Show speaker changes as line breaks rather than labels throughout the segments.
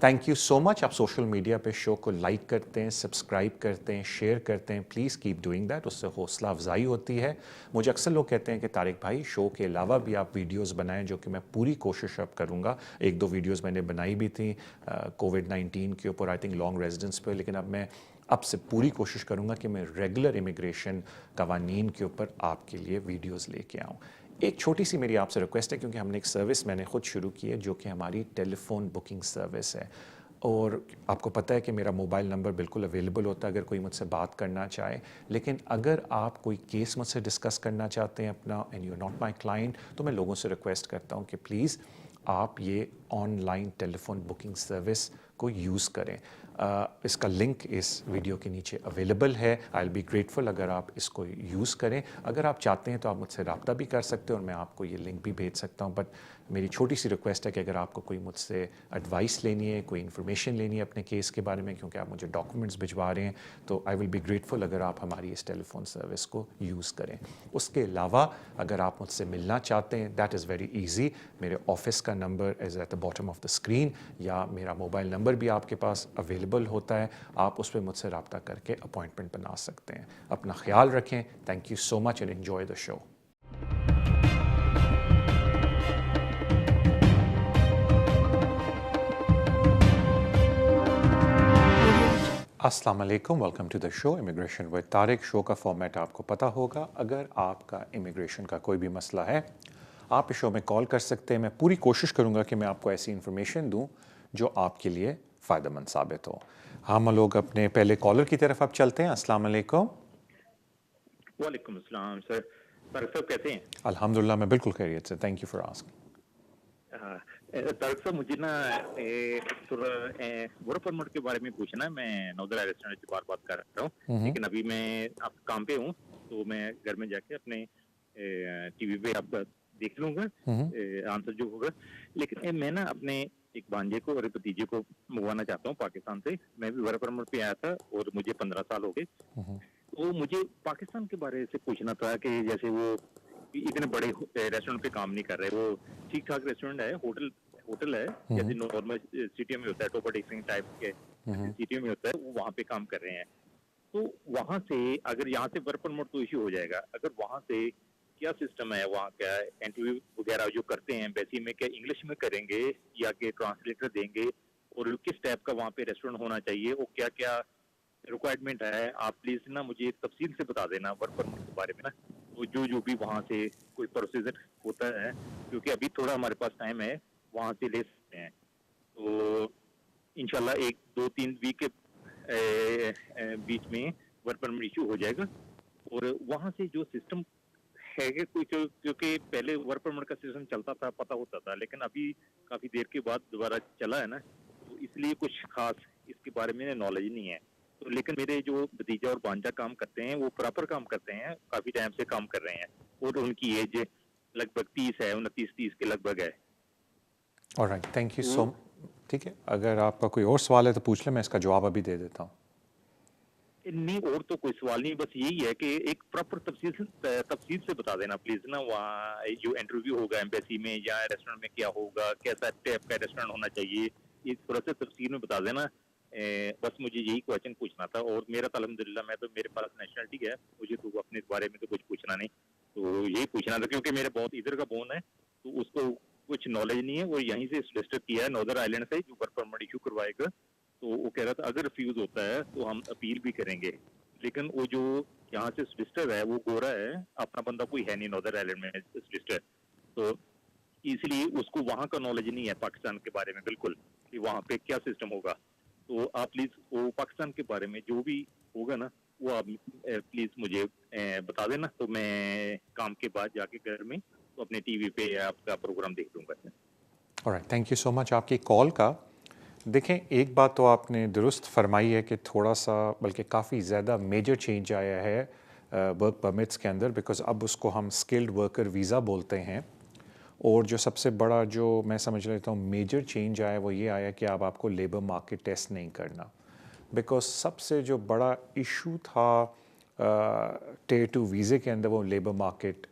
Thank you so much. आप social media पे show को लाइक करते हैं, सब्सक्राइब करते हैं, शेयर करते हैं, प्लीज़ कीप डूइंग दैट, उससे हौसला अफजाई होती है। मुझे अक्सर लोग कहते हैं कि तारिक भाई शो के अलावा भी आप वीडियोस बनाएं, जो कि मैं पूरी कोशिश अब करूँगा। एक दो वीडियोस मैंने बनाई भी थी कोविड-19 के ऊपर, आई थिंक लॉन्ग रेजिडेंस पे, लेकिन अब से पूरी कोशिश करूँगा कि मैं रेगुलर इमिग्रेशन कवानीन के ऊपर आपके लिए वीडियोज़ लेके आऊँ। एक छोटी सी मेरी आपसे रिक्वेस्ट है, क्योंकि हमने एक सर्विस मैंने खुद शुरू की है जो कि हमारी टेलीफोन बुकिंग सर्विस है, और आपको पता है कि मेरा मोबाइल नंबर बिल्कुल अवेलेबल होता है अगर कोई मुझसे बात करना चाहे। लेकिन अगर आप कोई केस मुझसे डिस्कस करना चाहते हैं अपना, and you are not my client, तो मैं लोगों से रिक्वेस्ट करता हूँ कि प्लीज़ आप ये ऑनलाइन टेलीफोन बुकिंग सर्विस को यूज़ करें। इसका लिंक इस वीडियो के नीचे अवेलेबल है। आई विल बी ग्रेटफुल अगर आप इसको यूज़ करें। अगर आप चाहते हैं तो आप मुझसे रब्ता भी कर सकते हो और मैं आपको ये लिंक भी भेज सकता हूँ। बट मेरी छोटी सी रिक्वेस्ट है कि अगर आपको कोई मुझसे एडवाइस लेनी है, कोई इन्फॉर्मेशन लेनी है अपने केस के बारे में, क्योंकि आप मुझे डॉक्यूमेंट्स भिजवा रहे हैं, तो आई विल बी ग्रेटफुल अगर आप हमारी इस टेलीफोन सर्विस को यूज़ करें। उसके अलावा अगर आप मुझसे मिलना चाहते हैं, दैट इज़ वेरी ईजी। मेरे ऑफिस का number is at the bottom of the screen, या मेरा मोबाइल नंबर भी आपके पास अवेलेबल होता है। आप उस पर मुझसे रब्ता करके अपॉइंटमेंट बना सकते हैं। अपना ख्याल रखें। Thank you so much and enjoy the show. अस्सलाम वालेकुम, welcome to the show immigration with Tariq. Show का फॉर्मेट आपको पता होगा। अगर आपका इमिग्रेशन का कोई भी मसला है, आप इस शो में कॉल कर सकते हैं। मैं पूरी कोशिश करूंगा कि मैं आपको ऐसी इन्फॉर्मेशन दूं जो आपके लिए फ़ायदेमंद साबित हो। हम लोग अपने पहले कॉलर की तरफ अब चलते हैं। अस्सलाम वालेकुम।
वालेकुम अस्सलाम सर। तारिक साहब कैसे हैं?
अल्हम्दुलिल्लाह, मैं बिल्कुल खैरियत से। Thank you for asking.
Tariq साहब मुझे ना थोड़ा वर्क परमिट के बारे में पूछना है। मैं नौदर रेस्टोरेंट से बात कर रहा हूँ, लेकिन अभी मैं आप काम पे हूँ, तो मैं घर में जाके अपने टीवी पे आपका देख लूंगा आंसर जो होगा। लेकिन मैं ना अपने एक भांजे को और भतीजे को मंगवाना चाहता हूँ पाकिस्तान से। मैं भी वर्क परमिट पे आया था और मुझे 15 साल हो गए। तो मुझे पाकिस्तान के बारे से पूछना था कि जैसे वो इतने बड़े रेस्टोरेंट पे काम नहीं कर रहे, वो ठीक ठाक रेस्टोरेंट है, होटल है, जैसे नॉर्मल सिटी में होता है, टोपा टेक्सिंग टाइप के सिटी में होता है, वो वहाँ पे काम कर रहे हैं। तो वहाँ से अगर यहाँ से वर्क परमिट तो इश्यू हो जाएगा, अगर वहाँ से क्या सिस्टम है, वहाँ क्या इंटरव्यू वगैरह जो करते हैं एम्बेसी में, क्या इंग्लिश में करेंगे या कि ट्रांसलेटर देंगे, और किस टाइप का वहाँ पे रेस्टोरेंट होना चाहिए, और क्या क्या रिक्वायरमेंट है, आप प्लीज ना मुझे तफसील से बता देना वर्क परमिट के बारे में ना। तो जो भी वहाँ से कोई प्रोसीजर होता है, क्योंकि अभी थोड़ा हमारे पास टाइम है, वहाँ से ले सकते हैं। तो इंशाल्लाह 1-2-3 वीक के बीच में वर्क परमिट इशू हो जाएगा। और वहाँ से जो सिस्टम है कि कोई, क्योंकि पहले वर्क परमिट का सिस्टम चलता था, पता होता था, लेकिन अभी काफी देर के बाद दोबारा चला है ना, तो इसलिए कुछ खास इसके बारे में नॉलेज नहीं है। तो लेकिन मेरे जो भतीजा और भांजा काम करते हैं, वो प्रॉपर काम करते हैं, काफी टाइम से काम कर रहे हैं, और उनकी एज लगभग 30 है, 29-30 के लगभग है।
Alright, thank you so much. ठीक है, अगर आपका कोई और सवाल है तो पूछ लें, मैं इसका जवाब अभी दे देता हूँ।
नहीं, और तो कोई सवाल नहीं, बस यही है कि एक प्रॉपर तफसील से बता देना प्लीज ना। वहाँ जो इंटरव्यू होगा एम्बेसी में या रेस्टोरेंट में क्या होगा, कैसा टाइप का रेस्टोरेंट होना चाहिए, ये थोड़ा सा तफसील में बता देना। बस मुझे यही क्वेश्चन पूछना था। और मेरा तो अल्हम्दुलिल्लाह, मैं तो, मेरे पास नेशनलिटी है, मुझे तो अपने बारे में तो कुछ पूछना नहीं। तो यही पूछना था, क्योंकि मेरा बहुत इधर का बोन है, तो उसको कुछ नॉलेज नहीं है, वो यहीं से रजिस्टर किया है नॉर्दर आइलैंड से, जो वर्क परमिट इशू करवाएगा। तो वो कह रहा था अगर रिफ्यूज होता है तो हम अपील भी करेंगे, लेकिन वो जो यहाँ से रजिस्टर है वो गोरा है, अपना बंदा कोई है नहीं नॉर्दर आइलैंड में रजिस्टर, तो इसलिए उसको वहाँ का नॉलेज नहीं है पाकिस्तान के बारे में बिल्कुल, कि वहाँ पे क्या सिस्टम होगा। तो आप प्लीज वो पाकिस्तान के बारे में जो भी होगा ना, वो आप प्लीज मुझे बता देना, तो मैं काम के बाद जाके घर में तो अपने टीवी पे आपका प्रोग्राम देख लूंगा।
Alright, thank you so much आपकी कॉल का। देखें, एक बात तो आपने दुरुस्त फरमाई है कि थोड़ा सा, बल्कि काफ़ी ज़्यादा मेजर चेंज आया है वर्क परमिट्स के अंदर, बिकॉज़ अब उसको हम स्किल्ड वर्कर वीज़ा बोलते हैं। और जो सबसे बड़ा, जो मैं समझ लेता हूँ मेजर चेंज आया, वो ये आया कि अब आपको लेबर मार्केट टेस्ट नहीं करना। बिकॉज़ सबसे जो बड़ा इशू था टियर 2 वीज़े के अंदर, वो लेबर मार्केट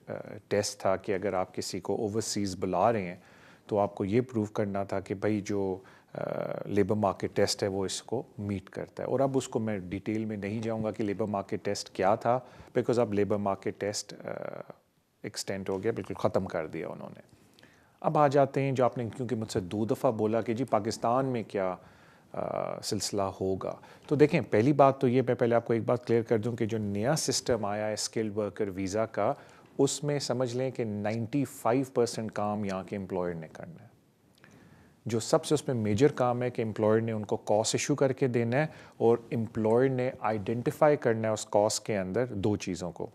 टेस्ट था, कि अगर आप किसी को ओवरसीज़ बुला रहे हैं तो आपको ये प्रूव करना था कि भाई जो लेबर मार्केट टेस्ट है वो इसको मीट करता है। और अब उसको मैं डिटेल में नहीं जाऊंगा कि लेबर मार्केट टेस्ट क्या था, बिकॉज अब लेबर मार्केट टेस्ट एक्सटेंड हो गया, बिल्कुल ख़त्म कर दिया उन्होंने। अब आ जाते हैं जो आपने क्योंकि मुझसे 2 दफ़ा बोला कि जी पाकिस्तान में क्या सिलसिला होगा। तो देखें, पहली बात तो ये, मैं पहले आपको एक बात क्लियर कर दूं कि जो नया सिस्टम आया है स्किल्ड वर्कर वीज़ा का, उसमें समझ लें कि 95% काम यहाँ के एम्प्लॉयर ने करना है। जो सबसे उसमें मेजर काम है कि एम्प्लॉयर ने उनको कॉस्ट इशू करके देना है, और एम्प्लॉयर ने आइडेंटिफाई करना है उस कॉस्ट के अंदर 2 चीज़ों को।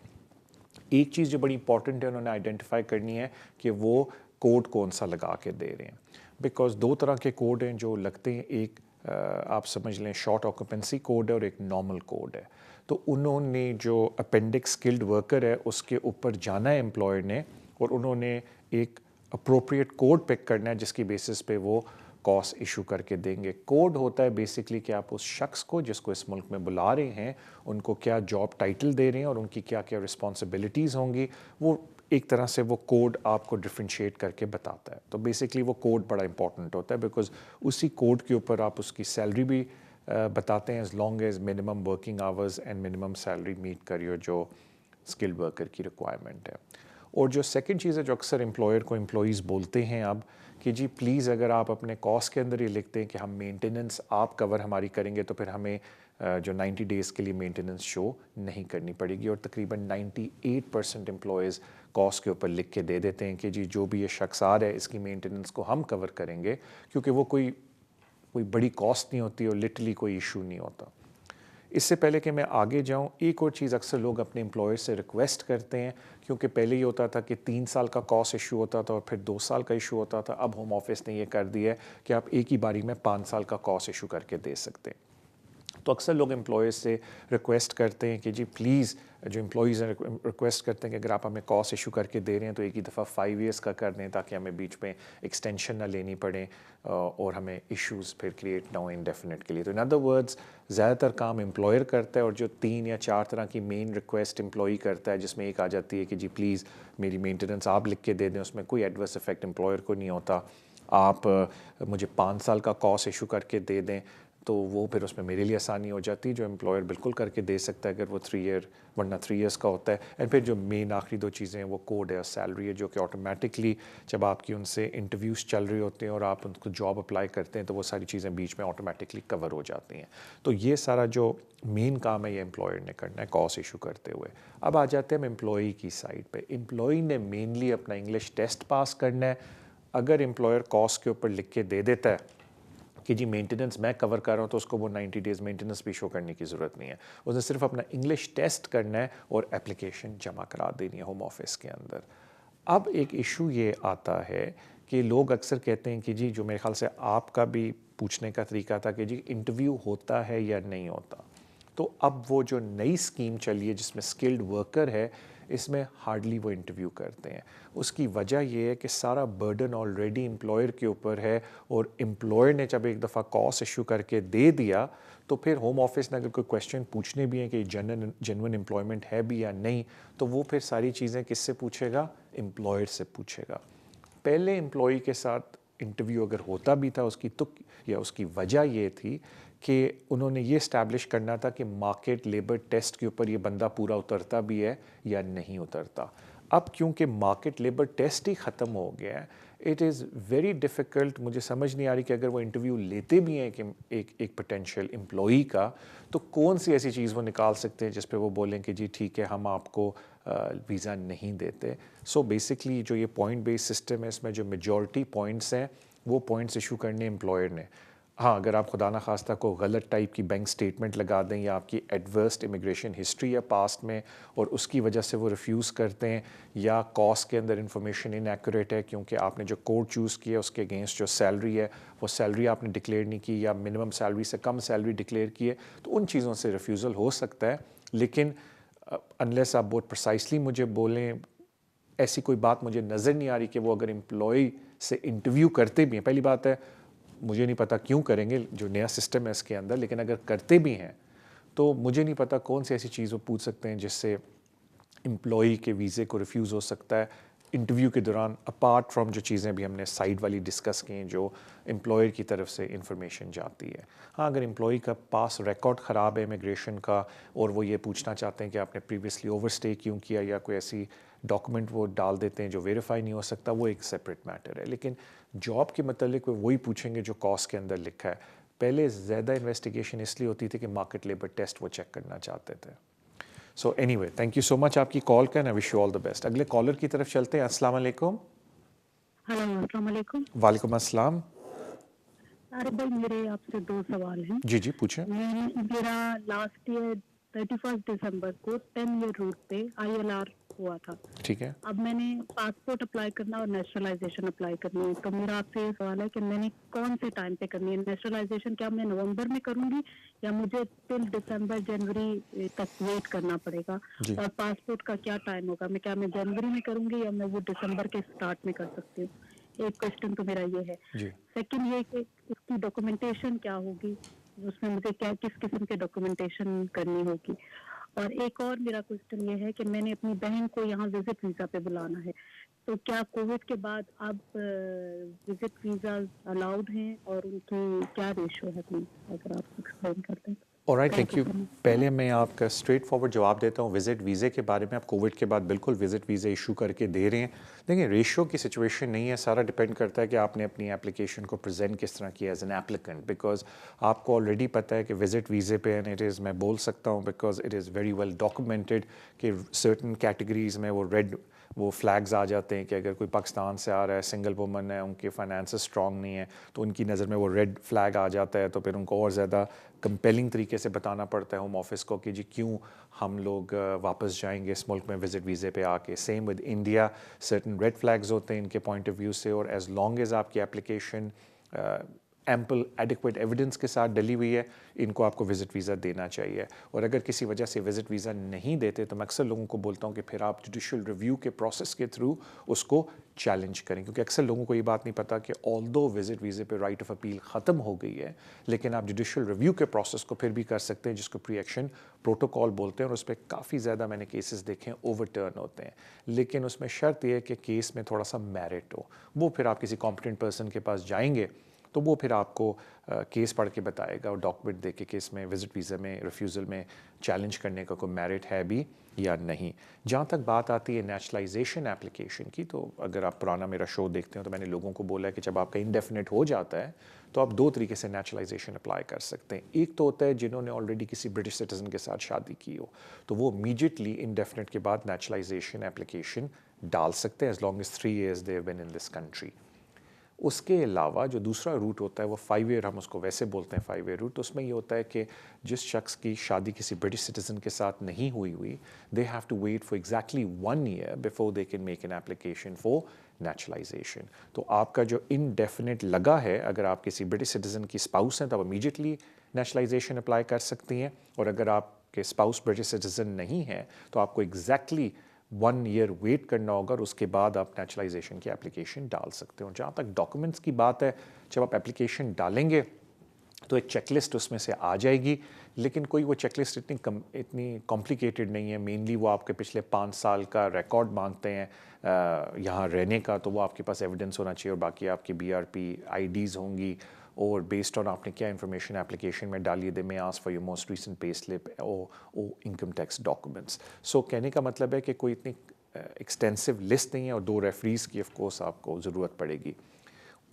एक चीज़ जो बड़ी इंपॉर्टेंट है, उन्होंने आइडेंटिफाई करनी है कि वो कोड कौन सा लगा के दे रहे हैं। बिकॉज 2 तरह के कोड हैं जो लगते हैं, एक आप समझ लें शॉर्ट ऑक्यूपेंसी कोड है और एक नॉर्मल कोड है। तो उन्होंने जो अपेंडिक्स स्किल्ड वर्कर है उसके ऊपर जाना है एम्प्लॉयर ने, और उन्होंने एक अप्रोप्रिएट कोड पिक करना है जिसकी बेसिस पे वो कॉस्ट इशू करके देंगे। कोड होता है बेसिकली कि आप उस शख्स को जिसको इस मुल्क में बुला रहे हैं उनको क्या जॉब टाइटल दे रहे हैं और उनकी क्या क्या रिस्पॉन्सिबिलिटीज़ होंगी, वो एक तरह से वो कोड आपको डिफ्रेंशिएट करके बताता है। तो बेसिकली वो कोड बड़ा इंपॉर्टेंट होता है, बिकॉज उसी कोड के ऊपर आप उसकी सैलरी भी बताते हैं, as long as minimum working hours and minimum salary meet करिए जो स्किल्ड वर्कर की रिक्वायरमेंट है। और जो सेकंड चीज़ है जो अक्सर एम्प्लॉयर को एम्प्लॉयज़ बोलते हैं अब कि जी प्लीज़ अगर आप अपने कॉस्ट के अंदर ये लिखते हैं कि हम मेंटेनेंस आप कवर हमारी करेंगे, तो फिर हमें जो 90 डेज़ के लिए मेंटेनेंस शो नहीं करनी पड़ेगी। और तकरीबन 98% एम्प्लॉयज़ कॉस्ट के ऊपर लिख के दे देते हैं कि जी जो भी ये शख्स आ रहा है इसकी मेंटेनेंस को हम कवर करेंगे, क्योंकि वो कोई बड़ी कॉस्ट नहीं होती और लिटरली कोई इशू नहीं होता। इससे पहले कि मैं आगे जाऊं, एक और चीज़ अक्सर लोग अपने एम्प्लॉयर से रिक्वेस्ट करते हैं, क्योंकि पहले ये होता था कि 3 साल का कॉस्ट इशू होता था और फिर 2 साल का इशू होता था। अब होम ऑफिस ने ये कर दिया है कि आप एक ही बारी में 5 साल का कॉस्ट इशू करके दे सकते हैं। तो अक्सर लोग एम्प्लॉयर्स से रिक्वेस्ट करते हैं कि जी प्लीज़, जो एम्प्लॉयज़ हैं रिक्वेस्ट करते हैं कि अगर आप हमें कॉस्ट इशू करके दे रहे हैं तो एक ही दफ़ा 5 ईयर्स का कर दें, ताकि हमें बीच में एक्सटेंशन ना लेनी पड़े और हमें इश्यूज़ फिर क्रिएट ना हो इंडेफिनेट के लिए। तो इन अदर वर्ड्स, ज़्यादातर काम एम्प्लॉयर करता है, और जो 3 या 4 तरह की मेन रिक्वेस्ट एम्प्लॉई करता है, जिसमें एक आ जाती है कि जी प्लीज़ मेरी मेंटेनेंस आप लिख के दे दें, उसमें कोई एडवर्स इफेक्ट एम्प्लॉयर को नहीं होता। आप मुझे 5 साल का कॉस्ट इशू करके दे दें, तो वो फिर उसमें मेरे लिए आसानी हो जाती है, जो एम्प्लॉयर बिल्कुल करके दे सकता है अगर वो 3 ईयर, वरना 3 ईयर्स का होता है। एंड फिर जो मेन आखिरी 2 चीज़ें हैं वो कोड है और सैलरी है, जो कि ऑटोमेटिकली जब आपकी उनसे इंटरव्यूज़ चल रहे होते हैं और आप उनको जॉब अप्लाई करते हैं तो वो सारी चीज़ें बीच में ऑटोमेटिकली कवर हो जाती हैं। तो ये सारा जो मेन काम है ये एम्प्लॉयर ने करना है कॉस्ट इशू करते हुए। अब आ जाते हैं हम एम्प्लॉई की साइड पर। एम्प्लॉई ने मेनली अपना इंग्लिश टेस्ट पास करना है। अगर एम्प्लॉयर कॉस्ट के ऊपर लिख के दे देता है कि जी मेंटेनेंस मैं कवर कर रहा हूँ, तो उसको वो 90 डेज़ मेंटेनेंस भी शो करने की ज़रूरत नहीं है। उसने सिर्फ अपना इंग्लिश टेस्ट करना है और एप्लीकेशन जमा करा देनी है होम ऑफिस के अंदर। अब एक इशू ये आता है कि लोग अक्सर कहते हैं कि जी, जो मेरे ख्याल से आपका भी पूछने का तरीका था कि जी इंटरव्यू होता है या नहीं होता। तो अब वो जो नई स्कीम चली है जिसमें स्किल्ड वर्कर है, इसमें हार्डली वो इंटरव्यू करते हैं। उसकी वजह ये है कि सारा बर्डन ऑलरेडी एम्प्लॉयर के ऊपर है, और एम्प्लॉयर ने जब एक दफ़ा कॉस्ट इशू करके दे दिया तो फिर होम ऑफिस ने अगर कोई क्वेश्चन पूछने भी हैं कि जेन्युइन एम्प्लॉयमेंट है भी या नहीं, तो वो फिर सारी चीज़ें किससे पूछेगा? एम्प्लॉयर से पूछेगा। पहले एम्प्लॉय के साथ इंटरव्यू अगर होता भी था, उसकी तुक या उसकी वजह ये थी कि उन्होंने ये इस्टेब्लिश करना था कि मार्केट लेबर टेस्ट के ऊपर ये बंदा पूरा उतरता भी है या नहीं उतरता। अब क्योंकि मार्केट लेबर टेस्ट ही ख़त्म हो गया है, इट इज़ वेरी डिफ़िकल्ट। मुझे समझ नहीं आ रही कि अगर वो इंटरव्यू लेते भी हैं कि एक पोटेंशियल एम्प्लॉई का, तो कौन सी ऐसी चीज़ वो निकाल सकते हैं जिस पे वो बोलें कि जी ठीक है, हम आपको वीज़ा नहीं देते। सो बेसिकली जो ये पॉइंट बेस्ड सिस्टम है, इसमें जो मेजॉरिटी पॉइंट्स हैं वो पॉइंट्स इशू करने एम्प्लॉयर ने। हाँ, अगर आप खुदा ना खास्ता को गलत टाइप की बैंक स्टेटमेंट लगा दें या आपकी एडवर्स इमिग्रेशन हिस्ट्री है पास्ट में और उसकी वजह से वो रिफ्यूज़ करते हैं, या कॉस्ट के अंदर इंफॉर्मेशन इनएक्यूरेट है क्योंकि आपने जो कोड चूज़ किया उसके अगेंस्ट जो सैलरी है वो सैलरी आपने डिक्लेयर नहीं की, या मिनिमम सैलरी से कम सैलरी डिक्लेयर की है, तो उन चीज़ों से रिफ्यूज़ल हो सकता है। लेकिन अनलेस आप बहुत प्रिसाइसली मुझे बोलें, ऐसी कोई बात मुझे नज़र नहीं आ रही कि वो अगर एम्प्लॉय से इंटरव्यू करते भी हैं, पहली बात है मुझे नहीं पता क्यों करेंगे, जो नया सिस्टम है इसके अंदर, लेकिन अगर करते भी हैं तो मुझे नहीं पता कौन सी ऐसी चीज़ वो पूछ सकते हैं जिससे एम्प्लॉई के वीज़े को रिफ्यूज़ हो सकता है। इंटरव्यू के दौरान अपार्ट फ्रॉम जो चीज़ें भी हमने साइड वाली डिस्कस की जो एम्प्लॉयर की तरफ से इंफॉर्मेशन जाती है, हाँ अगर एम्प्लॉय का पास रिकॉर्ड ख़राब है इमिग्रेशन का और वो ये पूछना चाहते हैं कि आपने प्रीवियसली ओवरस्टे क्यों किया या कोई ऐसी डॉक्यूमेंट वो डाल देते हैं जो वेरीफाई नहीं हो सकता, वो एक सेपरेट मैटर है। लेकिन जॉब के मतलब वो वही पूछेंगे जो कॉस्ट के अंदर लिखा है। पहले ज़्यादा इन्वेस्टिगेशन इसलिए होती थी कि मार्केट लेबर टेस्ट वो चेक करना चाहते थे। So anyway, thank you so much आपकी कॉल का, आई wish you all the best. अगले कॉलर की तरफ चलते हैं। अस्सलाम वालेकुम।
हेलो अस्सलाम वालेकुम।
वालेकुम अस्सलाम।
अरे भाई मेरे आपसे 2 सवाल हैं।
जी जी पूछें।
मेरा लास्ट ईयर 31 दिसंबर को 10 ईयर रूट पे ILR हुआ था।
ठीक है।
अब मैंने पासपोर्ट अप्लाई करना और नेशनलाइजेशन अप्लाई करनी है, तो मेरा आपसे ये सवाल है कि मैंने कौन से टाइम पे करनी है नेशनलाइजेशन? क्या मैं नवंबर में करूंगी या मुझे टिल दिसंबर जनवरी तक वेट करना पड़ेगा?
जी।
और पासपोर्ट का क्या टाइम होगा? क्या मैं जनवरी में करूंगी या मैं वो दिसंबर के स्टार्ट में कर सकती हूँ? एक क्वेश्चन तो मेरा ये है।
जी।
सेकंड ये कि इसकी डॉक्यूमेंटेशन क्या होगी, उसमें मुझे क्या किस किस्म के डॉक्यूमेंटेशन करनी होगी? और एक और मेरा क्वेश्चन ये है कि मैंने अपनी बहन को यहाँ विजिट वीजा पे बुलाना है, तो क्या कोविड के बाद अब विजिट वीजा अलाउड हैं और उनकी क्या रेशो है, प्लीज अगर आप एक्सप्लेन कर दें।
Alright, thank you. पहले मैं आपका स्ट्रेट फॉरवर्ड जवाब देता हूँ विजिट वीज़े के बारे में। आप कोविड के बाद बिल्कुल विजिट वीज़े इशू करके दे रहे हैं। देखिए रेशियो की सिचुएशन नहीं है, सारा डिपेंड करता है कि आपने अपनी एप्लीकेशन को प्रेजेंट किस तरह किया एज एन एप्लीकेंट। बिकॉज आपको ऑलरेडी पता है कि विजिट वीज़े पे एंड इट इज़, मैं बोल सकता हूँ because it is very well documented कि सर्टन कैटेगरीज में वो फ्लैग्स आ जाते हैं कि अगर कोई पाकिस्तान से आ रहा है, सिंगल वुमन है, उनके फाइनेंसेस स्ट्रॉन्ग नहीं है, तो उनकी नज़र में वो रेड फ्लैग आ जाता है। तो फिर उनको और ज़्यादा कंपेलिंग तरीके से बताना पड़ता है होम ऑफिस को कि जी क्यों हम लोग वापस जाएंगे इस मुल्क में विजिट वीज़े पे आके। Same with India, certain red flags होते हैं इनके पॉइंट ऑफ व्यू से, और एज लॉन्ग एज आपकी एप्लीकेशन एम्पल एडिक्वेट एविडेंस के साथ डली हुई है, इनको आपको विजिट वीज़ा देना चाहिए। और अगर किसी वजह से विजिट वीज़ा नहीं देते तो मैं अक्सर लोगों को बोलता हूँ कि फिर आप जुडिशल रिव्यू के प्रोसेस के थ्रू उसको चैलेंज करें, क्योंकि अक्सर लोगों को ये बात नहीं पता कि ऑल्दो विजिट वीज़े पे राइट ऑफ अपील ख़त्म हो गई है, लेकिन आप जुडिशल रिव्यू के प्रोसेस को फिर भी कर सकते हैं, जिसको प्री एक्शन प्रोटोकॉल बोलते हैं। और उस पर काफ़ी ज़्यादा मैंने केसेस देखे हैं ओवरटर्न होते हैं, लेकिन उसमें शर्त यह है कि केस में थोड़ा सा मेरिट हो। वो फिर आप किसी कॉम्पिटेंट पर्सन के पास जाएंगे तो वो फिर आपको केस पढ़ के बताएगा और डॉक्यूमेंट दे के केस में विजिट वीज़ा में रिफ्यूज़ल में चैलेंज करने का कोई मेरिट है भी या नहीं। जहाँ तक बात आती है नेशनलाइजेशन एप्लीकेशन की, तो अगर आप पुराना मेरा शो देखते हो तो मैंने लोगों को बोला है कि जब आपका इंडेफिनिट हो जाता है तो आप 2 तरीके से नेशनलाइजेशन अप्लाई कर सकते हैं। एक तो होता है जिन्होंने ऑलरेडी किसी ब्रिटिश सिटीज़न के साथ शादी की हो, तो वो इमीडिएटली इंडेफिनिट के बाद नेशनलाइजेशन एप्लीकेशन डाल सकते हैं as long as 3 years they have been in this country. उसके अलावा जो दूसरा रूट होता है वो 5 year, हम उसको वैसे बोलते हैं 5 year रूट। उसमें ये होता है कि जिस शख्स की शादी किसी ब्रिटिश सिटीज़न के साथ नहीं हुई they have to wait for exactly 1 year before they can make an application for naturalisation. तो आपका जो इनडेफिनिट लगा है, अगर आप किसी ब्रिटिश सिटीज़न की स्पाउस हैं तो आप इमीडिएटली नेचुरलाइजेशन अप्लाई कर सकती हैं, और अगर आपके स्पाउस ब्रिटिश सिटीज़न नहीं है तो आपको एग्जैक्टली 1 year वेट करना होगा और उसके बाद आप नेचुरलाइजेशन की एप्लीकेशन डाल सकते हो। जहाँ तक डॉक्यूमेंट्स की बात है, जब आप एप्लीकेशन डालेंगे तो एक चेकलिस्ट उसमें से आ जाएगी, लेकिन कोई वो चेकलिस्ट इतनी कॉम्प्लिकेटेड नहीं है। मेनली वो आपके पिछले 5 साल का रिकॉर्ड मांगते हैं यहाँ रहने का, तो वो आपके पास एविडेंस होना चाहिए, और बाकी आपकी BRP IDs होंगी, और बेस्ड ऑन आपने क्या इन्फॉर्मेशन एप्लीकेशन में डाली, दे में ask for your most recent pay slip और इनकम टैक्स डॉक्यूमेंट्स। सो कहने का मतलब है कि कोई इतनी एक्सटेंसिव लिस्ट नहीं है, और 2 रेफरीज की ऑफ कोर्स आपको ज़रूरत पड़ेगी।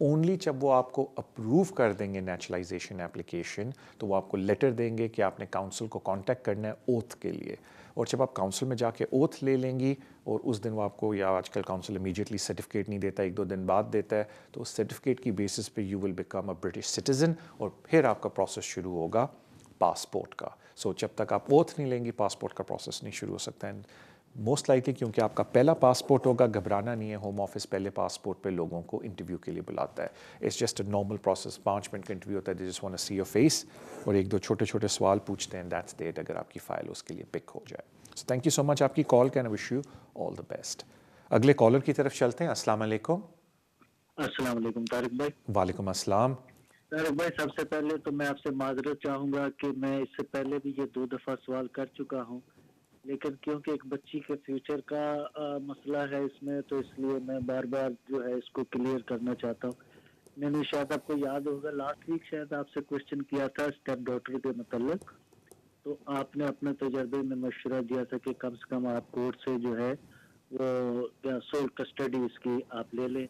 ओनली जब वो आपको अप्रूव कर देंगे नेचुरलाइजेशन एप्लीकेशन, तो वो आपको लेटर देंगे कि आपने काउंसिल को कांटेक्ट करना है ओथ के लिए, और जब आप काउंसिल में जाके ओथ ले लेंगी और उस दिन वो आपको, या आजकल काउंसिल इमीडिएटली सर्टिफिकेट नहीं देता, 1-2 दिन बाद देता है, तो उस सर्टिफिकेट की बेसिस पे you will become a British citizen, और फिर आपका प्रोसेस शुरू होगा पासपोर्ट का। सो जब तक आप ओथ नहीं लेंगी पासपोर्ट का प्रोसेस नहीं शुरू हो सकता है। मोस्ट लाइकली क्योंकि आपका पहला पासपोर्ट होगा, घबराना नहीं है, होम ऑफिस पहले पासपोर्ट पे लोगों को इंटरव्यू के लिए बुलाता है। It's just a normal process, 5 minute का इंटरव्यू होता है, they just want to see your face, और 1-2 छोटे-छोटे सवाल पूछते हैं, दैट्स डेट, अगर आपकी फ़ाइल उसके लिए पिक हो जाए। सो थैंक यू सो मच आपकी कॉल का, and I wish you all the best. अगले कॉलर की तरफ चलते हैं। अस्सलाम वालेकुम।
अस्सलाम वालेकुम तारिक भाई।
वालेकुम अस्सलाम।
तारिक भाई, सबसे पहले तो मैं आपसे माजरत चाहूंगा कि मैं इससे पहले भी ये 2 दफा सवाल कर चुका हूँ, लेकिन क्योंकि एक बच्ची के फ्यूचर का मसला है इसमें, तो इसलिए मैं बार बार जो है इसको क्लियर करना चाहता हूँ। मैंने शायद आपको याद होगा लास्ट वीक शायद आपसे क्वेश्चन किया था स्टेप डॉटर के मतलब, तो आपने अपने तजर्बे में मशवरा दिया था कि कम से कम आप कोर्ट से जो है वो सोल कस्टडी इसकी आप ले लें,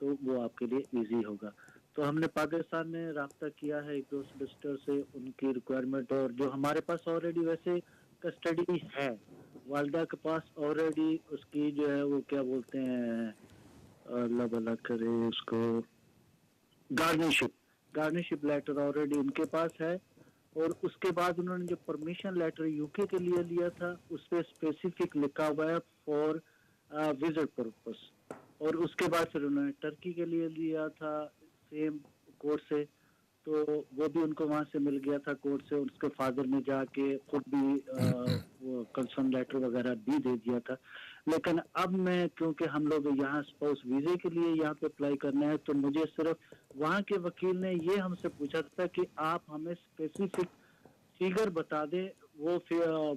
तो वो आपके लिए इजी होगा। तो हमने पाकिस्तान में रब्ता किया है एक दो सोलिसिटर से, उनकी रिक्वायरमेंट, और जो हमारे पास ऑलरेडी वैसे कस्टडी है, वालदा के पास ऑलरेडी उसकी जो है वो क्या बोलते हैं, अल्लाह भला करे उसको, गार्डनशिप लेटर ऑलरेडी उनके पास है। और उसके बाद उन्होंने जो परमिशन लेटर यूके के लिए लिया था उस पर स्पेसिफिक लिखा हुआ है फॉर विजिट पर्पस, और उसके बाद फिर उन्होंने टर्की के लिए लिया था सेम कोर्ट से, तो वो भी उनको वहां से मिल गया था कोर्ट से। उसके फादर ने जाके खुद भी वो कंसर्न लेटर वगैरह भी दे दिया था। लेकिन अब मैं, क्योंकि हम लोग यहाँ स्पाउस वीजे के लिए यहाँ पे अप्लाई करना है, तो मुझे सिर्फ वहाँ के वकील ने ये हमसे पूछा था कि आप हमें स्पेसिफिक फिगर बता दें, वो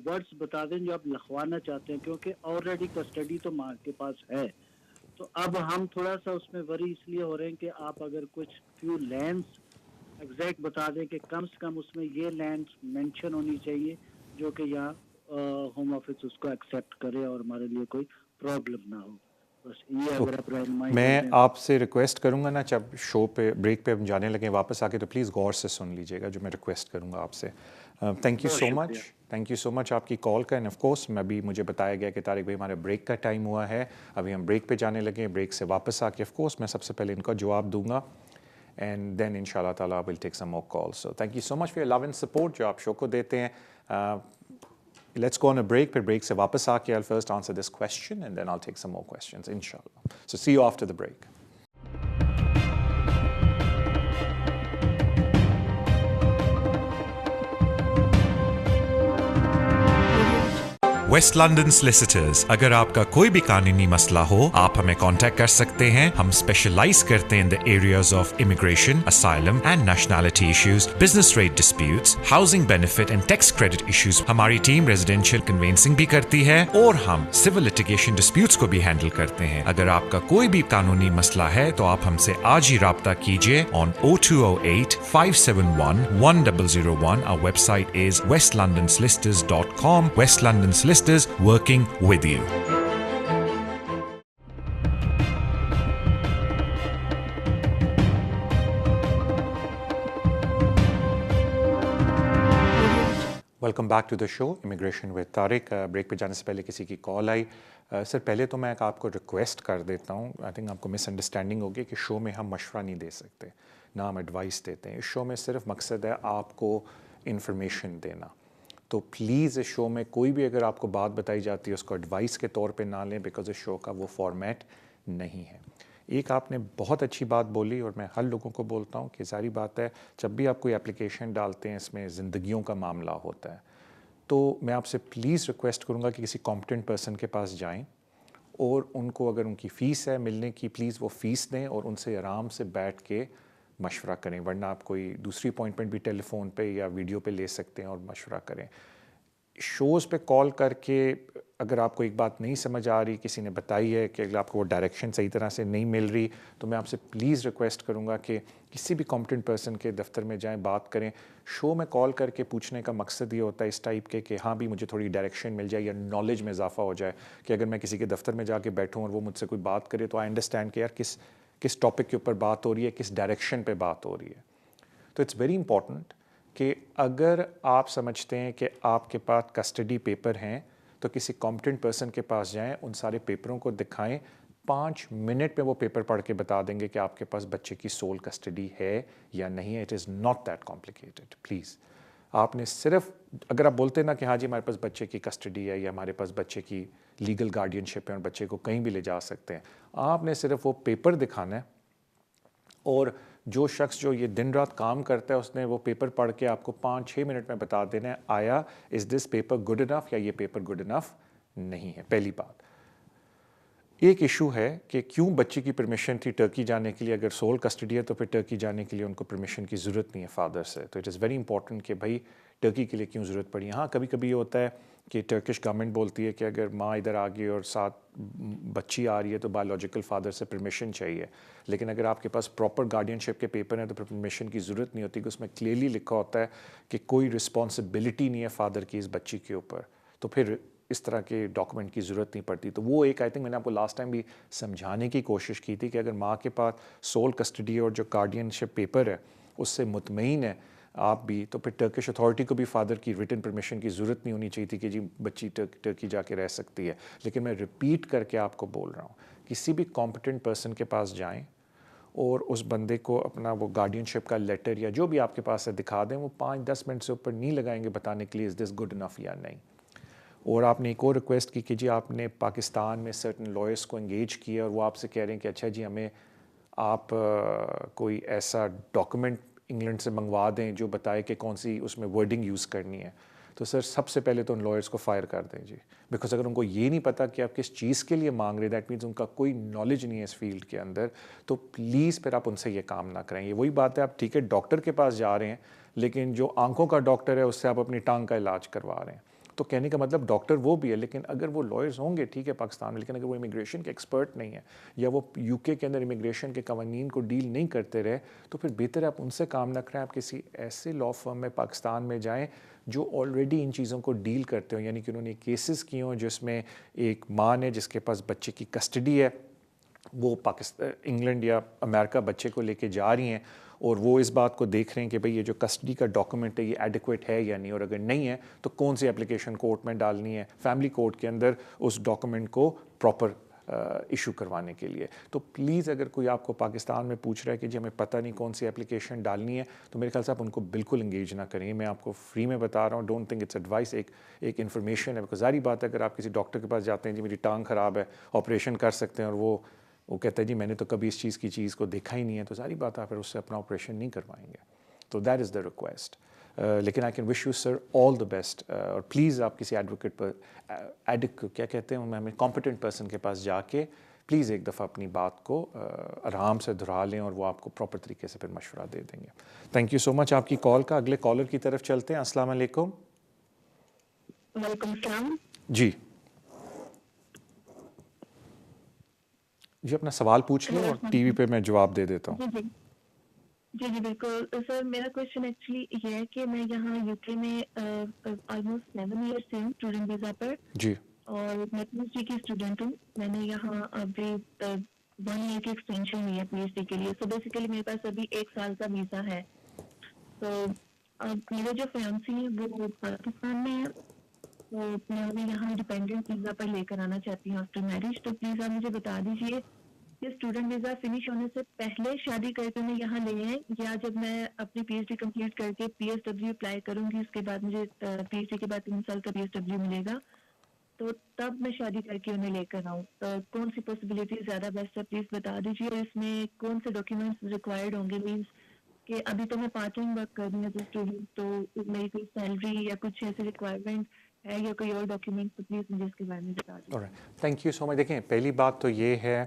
वर्ड्स बता दें जो आप लिखवाना चाहते हैं, क्योंकि ऑलरेडी कस्टडी तो माँ के पास है। तो अब हम थोड़ा सा उसमें वरी इसलिए हो रहे हैं कि आप अगर कुछ फ्यू लैंड्स एग्जैक्ट बता दें कि कम से कम उसमें ये लैंड्स मेंशन होनी चाहिए जो कि यहाँ होम ऑफिस उसको एक्सेप्ट करे और हमारे लिए कोई प्रॉब्लम ना हो। बस ये अगर आप रहनुमाई
मैं
कर दें।
आपसे रिक्वेस्ट करूंगा ना, जब शो पे ब्रेक पे हम जाने लगे वापस आके, तो प्लीज़ गौर से सुन लीजिएगा जो मैं रिक्वेस्ट करूंगा आपसे। थैंक यू
बहुत
सो
शुक्रिया।
Much, thank you so much आपकी कॉल का। एंड ऑफ कोर्स मुझे बताया गया कि तारिक भाई हमारे ब्रेक का टाइम हुआ है, अभी हम ब्रेक पे जाने लगे। ब्रेक से वापस आके ऑफ कोर्स मैं सबसे पहले इनका जवाब दूंगा, एंड देन इंशाल्लाह ताला will take some more calls. So thank you so much for your love and support जो आप शो को देते हैं। Let's go on a break. फिर break से वापस आके I'll first answer this question and then I'll take some more questions, inshallah. So see you after the break.
West London solicitors, अगर आपका कोई भी कानूनी मसला हो आप हमें कांटेक्ट कर सकते हैं। हम स्पेशलाइज करते हैं in the areas of immigration, asylum and nationality issues, business rate disputes, housing benefit and tax credit issues. हमारी टीम रेजिडेंशियल कन्वेंसिंग भी करती है और हम सिविल लिटिगेशन डिस्प्यूट्स को भी हैंडल करते हैं। अगर आपका कोई भी कानूनी मसला है तो आप हमसे आज ही राब्ता कीजिए on 0208 571 1001. Our website is westlondonsolicitors.com. West London Solicitors, working with you.
Welcome back to the show immigration with Tariq. Break पे जाने से पहले किसी की कॉल आई। सर पहले तो मैं आपको रिक्वेस्ट कर देता हूँ, आई थिंक आपको मिसअंडरस्टैंडिंग होगी कि शो में हम मशवरा नहीं दे सकते, ना हम एडवाइस देते हैं। इस शो में सिर्फ मकसद है आपको इन्फॉर्मेशन देना। तो प्लीज़ इस शो में कोई भी अगर आपको बात बताई जाती है उसको एडवाइस के तौर पे ना लें, बिकॉज इस शो का वो फॉर्मेट नहीं है। एक आपने बहुत अच्छी बात बोली और मैं हर लोगों को बोलता हूँ कि सारी बात है, जब भी आप कोई एप्लीकेशन डालते हैं इसमें ज़िंदगियों का मामला होता है, तो मैं आपसे प्लीज़ रिक्वेस्ट करूँगा कि किसी कॉम्पिटेंट पर्सन के पास जाएं और उनको अगर उनकी फ़ीस है मिलने की, प्लीज़ वो फ़ीस दें और उनसे आराम से बैठ के मशवरा करें। वरना आप कोई दूसरी अपॉइंटमेंट भी टेलीफोन पे या वीडियो पे ले सकते हैं और मशवरा करें। शोज़ पे कॉल करके अगर आपको एक बात नहीं समझ आ रही, किसी ने बताई है कि अगर आपको वो डायरेक्शन सही तरह से नहीं मिल रही, तो मैं आपसे प्लीज़ रिक्वेस्ट करूँगा कि किसी भी कॉम्पिटेंट पर्सन के दफ्तर में जाएं, बात करें। शो में कॉल करके पूछने का मकसद ये होता है इस टाइप के कि हाँ भी मुझे थोड़ी डायरेक्शन मिल जाए या नॉलेज में इजाफा हो जाए, कि अगर मैं किसी के दफ्तर में जाके बैठूँ और वो मुझसे कोई बात करे तो आई अंडरस्टैंड कि यार किस टॉपिक के ऊपर बात हो रही है, किस डायरेक्शन पे बात हो रही है। तो इट्स वेरी इंपॉर्टेंट कि अगर आप समझते हैं कि आपके पास कस्टडी पेपर हैं तो किसी कॉम्पिटेंट पर्सन के पास जाएं, उन सारे पेपरों को दिखाएं, 5 मिनट में वो पेपर पढ़ के बता देंगे कि आपके पास बच्चे की सोल कस्टडी है या नहीं है। It is not that complicated. Please आपने सिर्फ अगर आप बोलते ना कि हाँ जी हमारे पास बच्चे की कस्टडी है या हमारे पास बच्चे की लीगल गार्डियनशिप है और बच्चे को कहीं भी ले जा सकते हैं, आपने सिर्फ वो पेपर दिखाना है और जो शख्स जो ये दिन रात काम करता है उसने वो पेपर पढ़ के आपको 5-6 मिनट में बता देना है आया is this paper good enough या ये पेपर गुड इनफ नहीं है। पहली बात। ایک ایشو ہے کہ کیوں بچے کی پرمیشن تھی ٹرکی جانے کے لیے، اگر سول کسٹڈی ہے تو پھر ٹرکی جانے کے لیے ان کو پرمیشن کی ضرورت نہیں ہے فادر سے. تو اٹ از ویری امپورٹنٹ کہ بھائی ٹرکی کے لیے کیوں ضرورت پڑی. ہاں کبھی کبھی یہ ہوتا ہے کہ ٹرکش گورنمنٹ بولتی ہے کہ اگر ماں ادھر آ گئی اور ساتھ بچی آ رہی ہے تو بایولوجیکل فادر سے پرمیشن چاہیے، لیکن اگر آپ کے پاس پراپر گارڈین شپ کے پیپر ہیں تو پھر پرمیشن کی ضرورت نہیں ہوتی، کہ اس میں کلیئرلی لکھا ہوتا ہے کہ کوئی رسپانسبلٹی نہیں ہے فادر کی اس بچی کے اوپر، تو پھر اس طرح کے ڈاکومنٹ کی ضرورت نہیں پڑتی. تو وہ ایک آئی تھنک میں نے آپ کو لاسٹ ٹائم بھی سمجھانے کی کوشش کی تھی کہ اگر ماں کے پاس سول کسٹڈی اور جو گارڈین شپ پیپر ہے اس سے مطمئن ہے آپ بھی، تو پھر ٹرکش اتھارٹی کو بھی فادر کی ریٹن پرمیشن کی ضرورت نہیں ہونی چاہیے تھی کہ جی بچی ٹرکی جا کے رہ سکتی ہے. لیکن میں ریپیٹ کر کے آپ کو بول رہا ہوں، کسی بھی کمپٹنٹ پرسن کے پاس جائیں اور اس بندے کو اپنا وہ گارڈین شپ کا لیٹر یا جو بھی آپ کے پاس ہے دکھا دیں، وہ 5-10 منٹ سے اوپر نہیں لگائیں گے بتانے کے لیے از دس گڈ انف یا نہیں. اور آپ نے ایک اور ریکویسٹ کی کہ جی آپ نے پاکستان میں سرٹن لائرس کو انگیج کیا اور وہ آپ سے کہہ رہے ہیں کہ اچھا جی ہمیں آپ کوئی ایسا ڈاکومنٹ انگلینڈ سے منگوا دیں جو بتائے کہ کون سی اس میں ورڈنگ یوز کرنی ہے. تو سر سب سے پہلے تو ان لائرس کو فائر کر دیں جی، بیکاز اگر ان کو یہ نہیں پتا کہ آپ کس چیز کے لیے مانگ رہے، دیٹ مینس ان کا کوئی نالج نہیں ہے اس فیلڈ کے اندر، تو پلیز پھر آپ ان سے یہ کام نہ کریں. یہ وہی بات ہے، آپ ٹھیک ہے ڈاکٹر کے پاس جا رہے ہیں لیکن جو آنکھوں کا ڈاکٹر ہے اس سے آپ اپنی ٹانگ کا علاج کروا رہے ہیں. تو کہنے کا مطلب ڈاکٹر وہ بھی ہے، لیکن اگر وہ لائرز ہوں گے ٹھیک ہے پاکستان میں، لیکن اگر وہ امیگریشن کے ایکسپرٹ نہیں ہے یا وہ یو کے اندر امیگریشن کے قوانین کو ڈیل نہیں کرتے رہے، تو پھر بہتر ہے آپ ان سے کام نہ کریں. آپ کسی ایسے لا فرم میں پاکستان میں جائیں جو آلریڈی ان چیزوں کو ڈیل کرتے ہوں، یعنی کہ انہوں نے کیسز کیے ہوں جس میں ایک ماں نے جس کے پاس بچے کی کسٹڈی ہے، وہ انگلینڈ یا امریکہ بچے کو لے کے جا رہی ہیں اور وہ اس بات کو دیکھ رہے ہیں کہ بھئی یہ جو کسٹڈی کا ڈاکومنٹ ہے یہ ایڈیکویٹ ہے یا نہیں، اور اگر نہیں ہے تو کون سی اپلیکیشن کورٹ میں ڈالنی ہے، فیملی کورٹ کے اندر اس ڈاکومنٹ کو پراپر ایشو کروانے کے لیے. تو پلیز اگر کوئی آپ کو پاکستان میں پوچھ رہا ہے کہ جی ہمیں پتہ نہیں کون سی اپلیکیشن ڈالنی ہے، تو میرے خیال سے آپ ان کو بالکل انگیج نہ کریں. میں آپ کو فری میں بتا رہا ہوں، ڈونٹ تھنک اٹس ایڈوائس، ایک انفارمیشن ہے. بیکاز ظاہری بات ہے اگر آپ کسی ڈاکٹر کے پاس جاتے ہیں جی میری ٹانگ خراب ہے آپریشن کر سکتے ہیں، اور وہ کہتا ہے جی میں نے تو کبھی اس چیز کو دیکھا ہی نہیں ہے، تو ساری بات آپ پھر اس سے اپنا آپریشن نہیں کروائیں گے. تو دیٹ از دا ریکویسٹ. لیکن I can wish you sir all the best. اور پلیز آپ کسی ایڈوکیٹ پر کیا کہتے ہیں ہمیں کمپٹنٹ پرسن کے پاس جا کے پلیز ایک دفعہ اپنی بات کو آرام سے دہرا لیں اور وہ آپ کو پراپر طریقے سے پھر مشورہ دے دیں گے. تھینک یو سو مچ آپ کی کال کا. اگلے کالر کی طرف چلتے ہیں. السلام علیکم.
وعلیکم السلام.
جی اپنا سوال پوچھ لیں اور ٹی وی پہ میں جواب دے دیتا ہوں.
جی بالکل سر. میرا کوشچن ایکچولی یہ ہے کہ میں یہاں یو کے میں آلموسٹ 7 ایئرس سے ہوں اسٹوڈنٹ ویزا پر.
جی.
اور میں پی ایچ ڈی کی اسٹوڈنٹ ہوں. میں نے یہاں ابھی 1 ایئر کی ایکسٹینشن ہوئی ہے پی ایچ ڈی کے لیے. سو بیسیکلی میرے پاس ابھی 1 سال کا ویزا ہے. تو اب میرے جو فیانسی ہیں وہ پاکستان میں ہے، تو میں انہیں یہاں ڈیپینڈنٹ ویزا پر لے کر آنا چاہتی ہوں آفٹر میرج. تو پلیز آپ مجھے بتا دیجیے کہ اسٹوڈنٹ ویزا فنش ہونے سے پہلے شادی کر کے میں یہاں لے آئیں، یا جب میں اپنی پی ایچ ڈی کمپلیٹ کر کے پی ایس ڈبلیو اپلائی کروں گی، اس کے بعد مجھے پی ایچ ڈی کے بعد 3 سال کا پی ایس ڈبلیو ملے گا، تو تب میں شادی کر کے انہیں لے کر آؤں. تو کون سی پاسبلٹی زیادہ بیسٹ ہے پلیز بتا دیجیے. اور اس میں کون سے ڈاکیومنٹس ریکوائرڈ ہوں گے؟ مینس کہ ابھی تو میں پارٹ ٹائم ورک کر رہی ہوں ایز اے اسٹوڈنٹ، تو میری کوئی سیلری یا کچھ ایسی ریکوائرمنٹ ہے یا کوئی اور ڈاکیومنٹ، تو پلیز مجھے اس کے بارے میں بتا دیجیے.
تھینک یو سو مچ. دیکھیں پہلی بات تو یہ ہے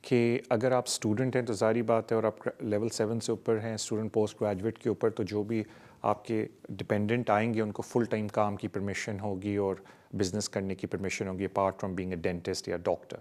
کہ اگر آپ اسٹوڈنٹ ہیں تو ظاہری بات ہے اور آپ لیول 7 سے اوپر ہیں اسٹوڈنٹ پوسٹ گریجویٹ کے اوپر، تو جو بھی آپ کے ڈپینڈنٹ آئیں گے ان کو فل ٹائم کام کی پرمیشن ہوگی اور بزنس کرنے کی پرمیشن ہوگی apart from being a dentist یا ڈاکٹر.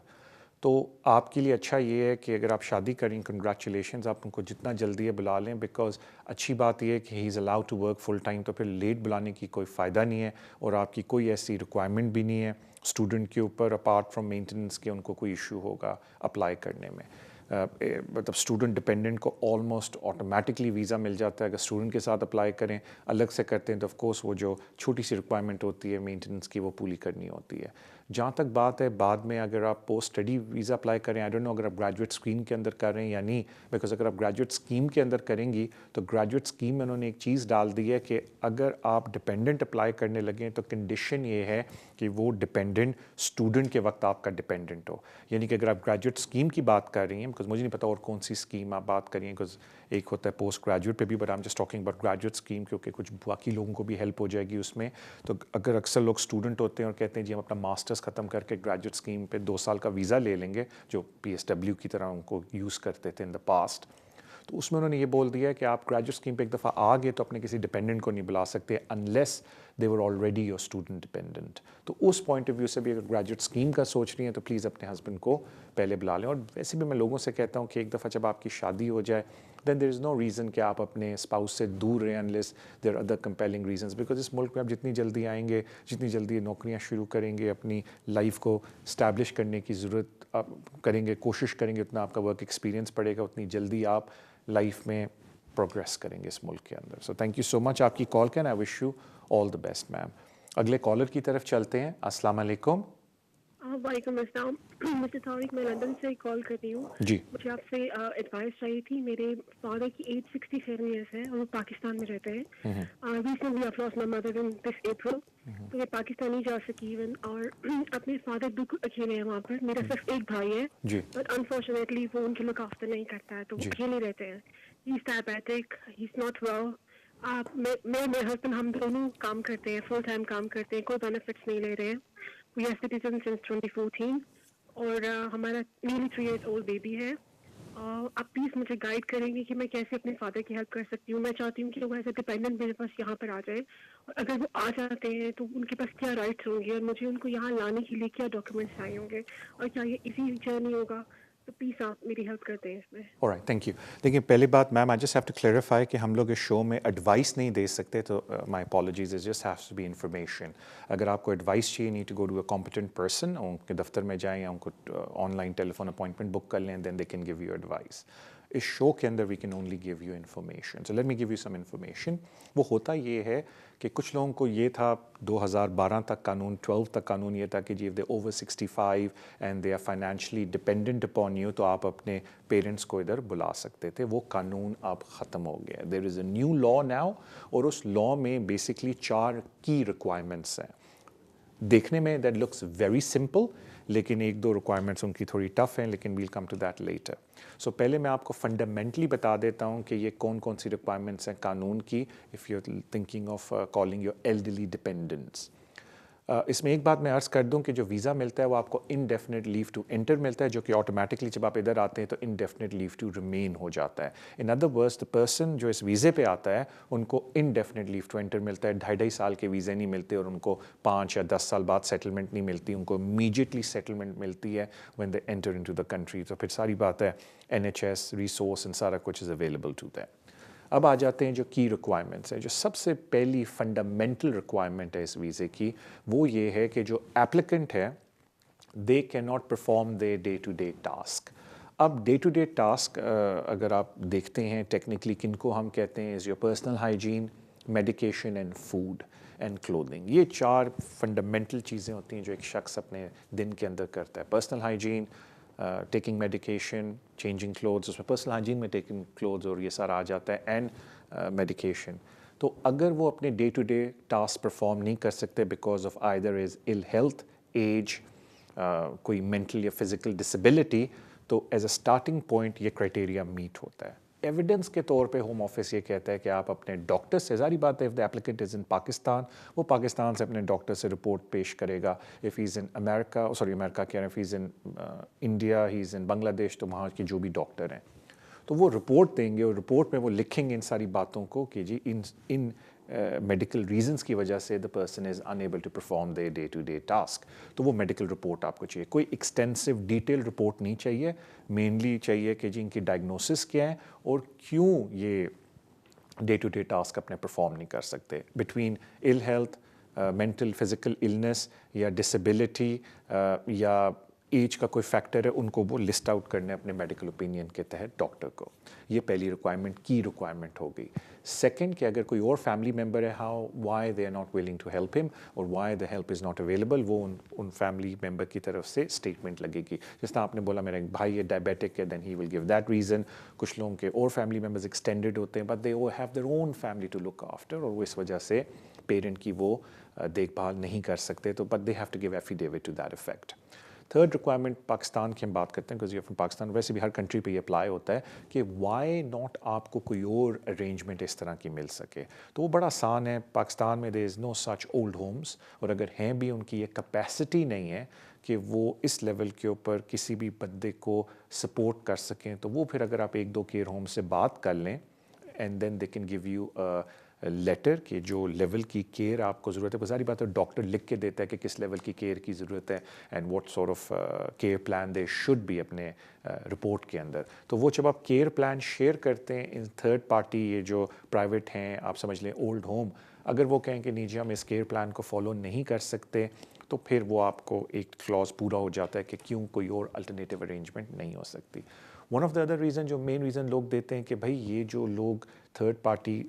تو آپ کے لیے اچھا یہ ہے کہ اگر آپ شادی کریں کنگریچولیشنز، آپ ان کو جتنا جلدی ہے بلا لیں. بیکاز اچھی بات یہ ہے کہ he is allowed to work full time, تو پھر لیٹ بلانے کی کوئی فائدہ نہیں ہے اور آپ کی کوئی ایسی ریکوائرمنٹ بھی نہیں ہے اسٹوڈنٹ کے اوپر اپارٹ فرام مینٹیننس کے ان کو کوئی ایشو ہوگا اپلائی کرنے میں. مطلب اسٹوڈنٹ ڈپینڈنٹ کو آلموسٹ آٹومیٹکلی ویزا مل جاتا ہے. اگر اسٹوڈنٹ کے ساتھ اپلائی کریں الگ سے کرتے ہیں تو آف کورس وہ جو چھوٹی سی ریکوائرمنٹ ہوتی ہے مینٹیننس کی وہ پوری کرنی ہوتی ہے. جہاں تک بات ہے بعد میں اگر آپ پوسٹ اسٹڈی ویزا اپلائی کریں، آئی ڈونٹ نو اگر آپ گریجویٹ اسکیم کے اندر کر رہے ہیں یا نہیں، بیکاز اگر آپ گریجویٹ اسکیم کے اندر کریں گی تو گریجویٹ اسکیم میں انہوں نے ایک چیز ڈال دی ہے کہ اگر آپ ڈپینڈنٹ اپلائی کرنے لگیں تو کنڈیشن یہ ہے کہ وہ ڈپینڈنٹ اسٹوڈنٹ کے وقت آپ کا ڈپینڈنٹ ہو. یعنی کہ اگر آپ گریجویٹ اسکیم کی بات کر رہی ہیں، بیکاز مجھے نہیں پتا اور کون سی اسکیم آپ بات کر رہی ہیں، بیکاز ایک ہوتا ہے پوسٹ گریجویٹ پہ بھی، but I am just talking about graduate scheme کیونکہ کچھ باقی لوگوں کو بھی ہیلپ ہو جائے گی اس میں. تو اگر اکثر لوگ اسٹوڈنٹ ہوتے ہیں اور کہتے ہیں جی ہم اپنا ماسٹرس ख़त्म करके ग्रेजुएट स्कीम पे 2 साल का वीज़ा ले लेंगे, जो PSW की तरह उनको यूज़ करते थे इन द पास्ट। तो उसमें उन्होंने ये बोल दिया है कि आप ग्रेजुएट स्कीम पे एक दफ़ा आ गए तो अपने किसी डिपेंडेंट को नहीं बुला सकते unless they were already your student dependent. तो उस पॉइंट ऑफ व्यू से भी अगर ग्रेजुएट स्कीम का सोच रही हैं तो प्लीज़ अपने हस्बैंड को पहले बुला लें। और वैसे भी मैं लोगों से कहता हूँ कि एक दफ़ा जब आपकी शादी हो जाए then there is no reason कि आप अपने स्पाउस से दूर रहें unless there other compelling reasons, because इस मुल्क में आप जितनी जल्दी आएंगे, जितनी जल्दी नौकरियाँ शुरू करेंगे, अपनी लाइफ को स्टैब्लिश करने की ज़रूरत आप करेंगे, कोशिश करेंगे, उतना आपका वर्क एक्सपीरियंस बढ़ेगा, उतनी जल्दी आप लाइफ में प्रोग्रेस करेंगे इस मुल्क के अंदर। सो थैंक यू सो मच आपकी कॉल के, and I wish you all the best ma'am. अगले कॉलर की तरफ चलते हैं। अस्सलाम वालेकुम।
वालेकुम अस्सलाम। मिस्टर तारिक, मैं लंदन से कॉल कर रही हूँ।
जी।
मुझे आपसे एडवाइस चाहिए थी। मेरे फादर की एज 67 ईयर्स है और वो पाकिस्तान में रहते हैं। Recently I lost my mother in this अप्रैल, तो मैं पाकिस्तान नहीं जा सकी इवन, और अपने फादर बिल्कुल अकेले हैं वहाँ पर। मेरा सिर्फ एक भाई है,
जी।
बट अनफॉर्चुनेटली वो उनकी लुक आफ्टर नहीं करता है, तो वो
जी।
अकेले रहते हैं। He is diabetic, he is not well. मैं मेरे हस्बैंड हम दोनों काम करते हैं, फुल टाइम काम करते हैं, कोई बेनिफिट्स नहीं ले रहे हैं। We are citizens since 2014 और हमारा nearly 3 years old बेबी है। आप प्लीज़ मुझे गाइड करेंगे कि मैं कैसे अपने फादर की हेल्प कर सकती हूँ। मैं चाहती हूँ कि वो एज ए डिपेंडेंट मेरे पास यहाँ पर आ जाए, और अगर वो आ जाते हैं तो उनके पास क्या राइट्स होंगे, और मुझे उनको यहाँ लाने के लिए क्या डॉक्यूमेंट्स चाहिए होंगे, और क्या ये इजी जर्नी होगा। तो प्लीज़ आप मेरी हेल्प करते हैं इसमें।
Alright, thank you. देखिए पहली बात ma'am, I just have to clarify कि हम लोग इस शो में एडवाइस नहीं दे सकते, तो my apologies, it just haves to be information. अगर आपको एडवाइस चाहिए, need to go to a competent person, उनके दफ्तर में जाएं या उनको ऑनलाइन टेलीफोन अपॉइंटमेंट बुक कर लें, then they can give you advice. इस शो के अंदर we can only give you information. So let me give you some information. वो होता ये है कि कुछ लोगों को ये था 2012 तक कानून, 12 तक कानून ये था कि जी if they over 65 and they are financially dependent upon you, तो आप अपने पेरेंट्स को इधर बुला सकते थे। वो कानून अब ख़त्म हो गया। There is a new law now, और उस लॉ में बेसिकली 4 की रिक्वायरमेंट्स हैं। देखने में दैट लुक्स वेरी सिंपल, लेकिन 1-2 रिक्वायरमेंट्स उनकी थोड़ी टफ हैं, लेकिन we'll come to that letter. सो पहले मैं आपको फंडामेंटली बता देता हूँ कि ये कौन कौन सी रिक्वायरमेंट्स हैं कानून की, if you are thinking of calling your elderly dependents. इसमें एक बात मैं अर्ज़ कर दूं कि जो वीज़ा मिलता है वो आपको इनडेफिनेट लीव टू एंटर मिलता है, जो कि ऑटोमेटिकली जब आप इधर आते हैं तो इनडेफिनेट लीव टू रिमेन हो जाता है। In other words, the person जो इस वीज़े पे आता है उनको इनडेफिनेट लीव टू एंटर मिलता है। 2.5 साल के वीज़े नहीं मिलते, और उनको 5 या 10 साल बाद सेटलमेंट नहीं मिलती, उनको इमीडिएटली सेटलमेंट मिलती है when they enter into the country. तो फिर सारी बात है NHS रिसोर्स एंड सारा कुछ इज़ अवेलेबल टू दैम। अब आ जाते हैं जो की रिक्वायरमेंट्स हैं। जो सबसे पहली फंडामेंटल रिक्वायरमेंट है इस वीज़े की, वो ये है कि जो एप्लीकेंट है they can not perform the day to day task. अब डे टू डे टास्क अगर आप देखते हैं टेक्निकली किनको हम कहते हैं, is your personal hygiene, medication and food and clothing. ये 4 फंडामेंटल चीज़ें होती हैं जो एक शख्स अपने दिन के अंदर करता है। Personal hygiene, taking medication, changing clothes, उसमें पर्सनल हाइजीन में टेकिंग क्लोथ्स और ये सारा आ जाता है, एंड मेडिकेशन। तो अगर वो अपने day to day task perform नहीं कर सकते because of either is ill health, age, कोई मेंटल या फिजिकल डिसेबिलिटी, तो एज अ स्टार्टिंग पॉइंट ये क्राइटेरिया मीट होता है। एविडेंस के तौर पे होम ऑफिस ये कहता है कि आप अपने डॉक्टर से, ज़ाहिर बात है if the applicant is in Pakistan, वो पाकिस्तान से अपने डॉक्टर से रिपोर्ट पेश करेगा। If he is in America, America कह रहे हैं, if he is in India, he is in Bangladesh, तो वहाँ के जो भी डॉक्टर हैं तो वो रिपोर्ट देंगे, और रिपोर्ट में वो लिखेंगे इन सारी बातों को कि जी इन मेडिकल रीजंस की वजह से the person is unable to perform their day to day task. तो वो मेडिकल रिपोर्ट आपको चाहिए। कोई एक्सटेंसिव डिटेल रिपोर्ट नहीं चाहिए, मेनली चाहिए कि जी इनकी डायग्नोसिस क्या है और क्यों ये डे टू डे टास्क अपने परफॉर्म नहीं कर सकते। Between ill health, mental physical illness या डिसेबिलिटी या एज का कोई फैक्टर है, उनको वो लिस्ट आउट करने अपने मेडिकल ओपिनियन के तहत डॉक्टर को। ये पहली रिक्वायरमेंट की रिक्वायरमेंट हो गई। सेकंड कि अगर कोई और फैमिली मेम्बर है, how why they are not willing to help him और why the help is not available, वो उन फैमिली मेम्बर की तरफ से स्टेटमेंट लगेगी। जिस तरह आपने बोला मेरा एक भाई है डायबिटिक है, then he will give that reason. कुछ लोगों के और फैमिली मेम्बर्स एक्सटेंडेड होते हैं, बट दे वो have their own family to look after, और वो इस वजह से पेरेंट की वो देखभाल नहीं कर सकते, तो but they have to give affidavit to that effect. Third requirement Pakistan की हम बात करते हैं, बिकॉज ये फ्रॉम पाकिस्तान, वैसे भी हर कंट्री पे ये अप्लाई होता है कि वाई नॉट आपको कोई और अरेंजमेंट इस तरह की मिल सके। तो वो बड़ा आसान है। पाकिस्तान में there is no such old homes, और अगर हैं भी उनकी ये कैपेसिटी नहीं है कि वो इस लेवल के ऊपर किसी भी बंदे को सपोर्ट कर सकें, तो वो फिर अगर आप एक दो केयर होम से बात कर लें and then they can give you letter कि जो लेवल की केयर आपको ज़रूरत है। सारी बात है डॉक्टर लिख के देता है कि किस लेवल की केयर की ज़रूरत है and what sort of care plan they should be अपने रिपोर्ट के अंदर। तो वो जब आप केयर प्लान शेयर करते हैं इन थर्ड पार्टी, ये जो प्राइवेट हैं, आप समझ लें ओल्ड होम, अगर वो कहें कि नहीं जी हम इस केयर प्लान को फॉलो नहीं कर सकते, तो फिर वो आपको एक क्लॉज पूरा हो जाता है कि क्यों कोई और अल्टरनेटिव अरेंजमेंट नहीं हो सकती। One of the other reason, जो मेन रीज़न लोग देते हैं कि भाई ये जो लोग थर्ड पार्टी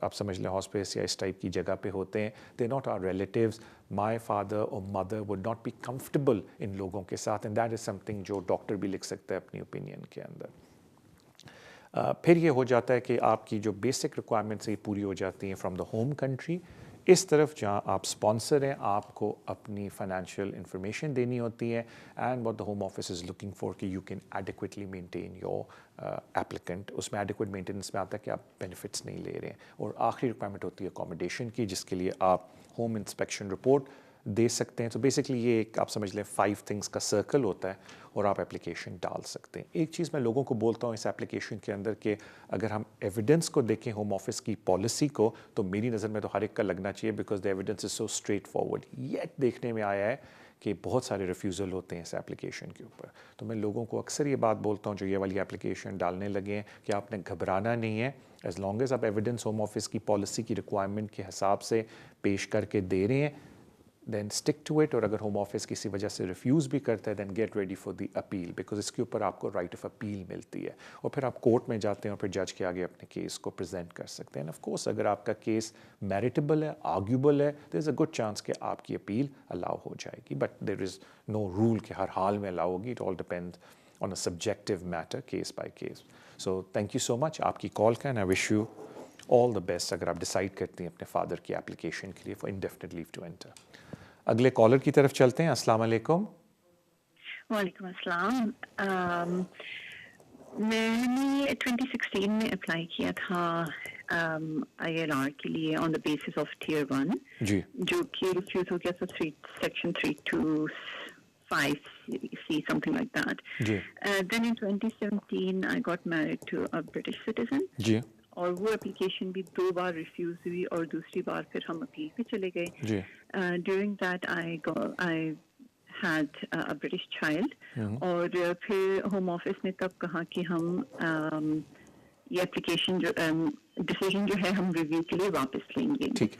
आप समझ लें हॉस्पिस या इस टाइप की जगह पे होते हैं, they not are relatives, my father और mother would not be comfortable in लोगों के साथ, एंड दैट इज़ समथिंग जो डॉक्टर भी लिख सकता है अपनी ओपिनियन के अंदर। फिर ये हो जाता है कि आपकी जो बेसिक रिक्वायरमेंट्स ये पूरी हो जाती हैं फ्रॉम द होम कंट्री। इस तरफ जहाँ आप स्पॉन्सर हैं, आपको अपनी फाइनेंशियल इंफॉर्मेशन देनी होती है and what the home office is looking for कि you can adequately maintain your applicant. उसमें एडिक्वेट मेंटेनेंस में आता है कि आप बेनिफिट्स नहीं ले रहे हैं। और आखिरी रिक्वायरमेंट होती है अकोमोडेशन की, जिसके लिए आप होम इंस्पेक्शन रिपोर्ट दे सकते हैं। तो बेसिकली ये एक आप समझ लें 5 थिंग्स का सर्कल होता है और आप एप्लीकेशन डाल सकते हैं। एक चीज़ मैं लोगों को बोलता हूँ इस एप्लीकेशन के अंदर कि अगर हम एविडेंस को देखें होम ऑफिस की पॉलिसी को, तो मेरी नज़र में तो हर एक का लगना चाहिए, because the evidence is so straight forward. ये देखने में आया है कि बहुत सारे रिफ्यूज़ल होते हैं इस एप्लीकेशन के ऊपर। तो मैं लोगों को अक्सर ये बात बोलता हूँ जो ये वाली एप्लीकेशन डालने लगे हैं कि आपने घबराना नहीं है। एज लॉन्ग एज आप एविडेंस होम ऑफिस की पॉलिसी की रिक्वायरमेंट के हिसाब से पेश करके दे रहे हैं, देन स्टिक टू इट। और अगर होम ऑफिस किसी वजह से रिफ्यूज़ भी करता है, then get ready for the appeal, because इसके ऊपर आपको राइट ऑफ अपील मिलती है। और फिर आप कोर्ट में जाते हैं और फिर जज के आगे अपने केस को प्रेजेंट कर सकते हैं। ऑफ कोर्स अगर आपका केस मेरिटेबल है, आर्ग्यूबल है, there is a good chance कि आपकी अपील अलाउ हो जाएगी, but there is no rule कि हर हाल में अलाउ होगी। It all depend on a subjective matter, case by case. So thank you so much आपकी कॉल का, and I wish you all the best अगर आप डिसाइड करते हैं अपने फादर की एप्लीकेशन के लिए for indefinite leave to enter. अगले कॉलर की तरफ चलते हैं। अस्सलाम वालेकुम।
वालेकुम अस्सलाम। मैंने 2016 में अप्लाई किया था ILR के लिए on the basis of tier 1
जी
जो कि रिफ्यूज हो गया था section 325C something like that.
जी
Then in 2017 I got married to a British citizen.
जी
और वो एप्लीकेशन भी 2 बार रिफ्यूज हुई और दूसरी बार फिर हम अपील पे चले गए.
जी
During that I had a British child और फिर होम ऑफिस ने तब कहा कि हम ये एप्लीकेशन जो डिसीजन जो है हम रिव्यू के लिए वापस लेंगे.
ठीक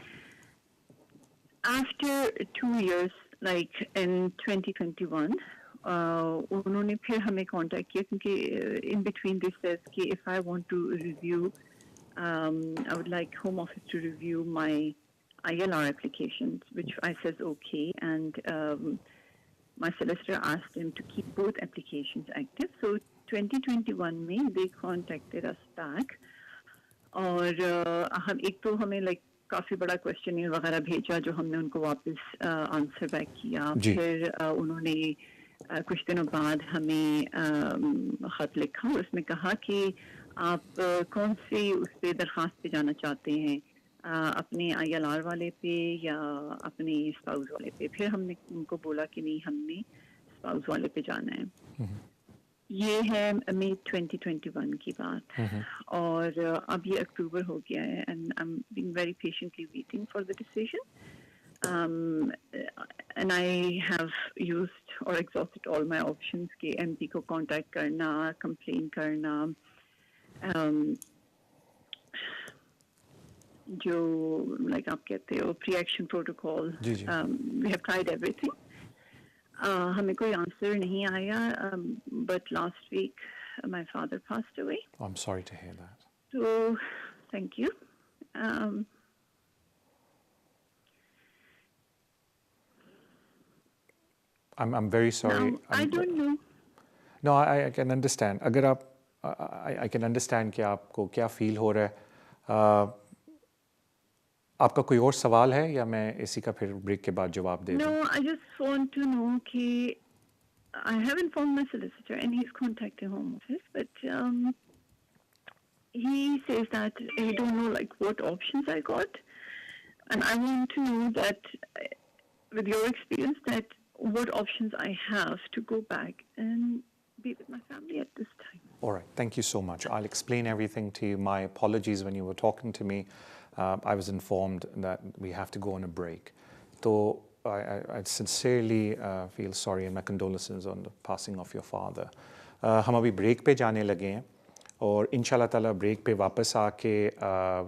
After 2 years, like in 2021, उन्होंने फिर हमें कांटेक्ट किया क्योंकि in between this says कि if I want to review, I would like Home Office to review my ILR applications, which I says okay, and my solicitor asked him to keep both applications active. So 2021 में they contacted us back और हम एक तो हमें like काफ़ी बड़ा question वगैरह भेजा जो हमने उनको वापस आंसर बैक किया. फिर उन्होंने कुछ दिनों बाद हमें ख़त लिखा और उसमें कहा कि आप कौन से उस पे दरख्वास्त पे जाना चाहते हैं, अपने ILR वाले पे या अपने स्पाउस वाले पे. फिर हमने उनको बोला कि नहीं हमने स्पाउस वाले पे जाना है. ये है मई 2021 की बात और अब ये अक्टूबर हो गया है and I'm being very patiently waiting for the decision. And I have used or exhausted all my options कि MP को contact करना, complain करना, जो like आप कहते हो pre-action protocol. We have tried everything. हमें कोई आंसर नहीं आया, but last week my father passed away.
I'm sorry to hear that.
So thank you.
I'm very sorry.
Now, I don't know.
No, I can understand. अगर आप I can understand कि आपको क्या feel हो रहा है. आपका कोई और सवाल है या मैं इसी का फिर ब्रेक के बाद जवाब दे दूं?
No, I just want to know कि I have informed my solicitor, and he's contacting Home Office, but he says that he don't know like what options I got, and I want to know that, with your experience, that what options I have to go back and be with my family at this time.
All right, thank you so much. I'll explain everything to you. My apologies when you were talking to me. I was informed that we have to go on a break. So I sincerely feel sorry and my condolences on the passing of your father. हम अभी break पे जाने लगे हैं और इंशाल्लाह ताला break पे वापस आके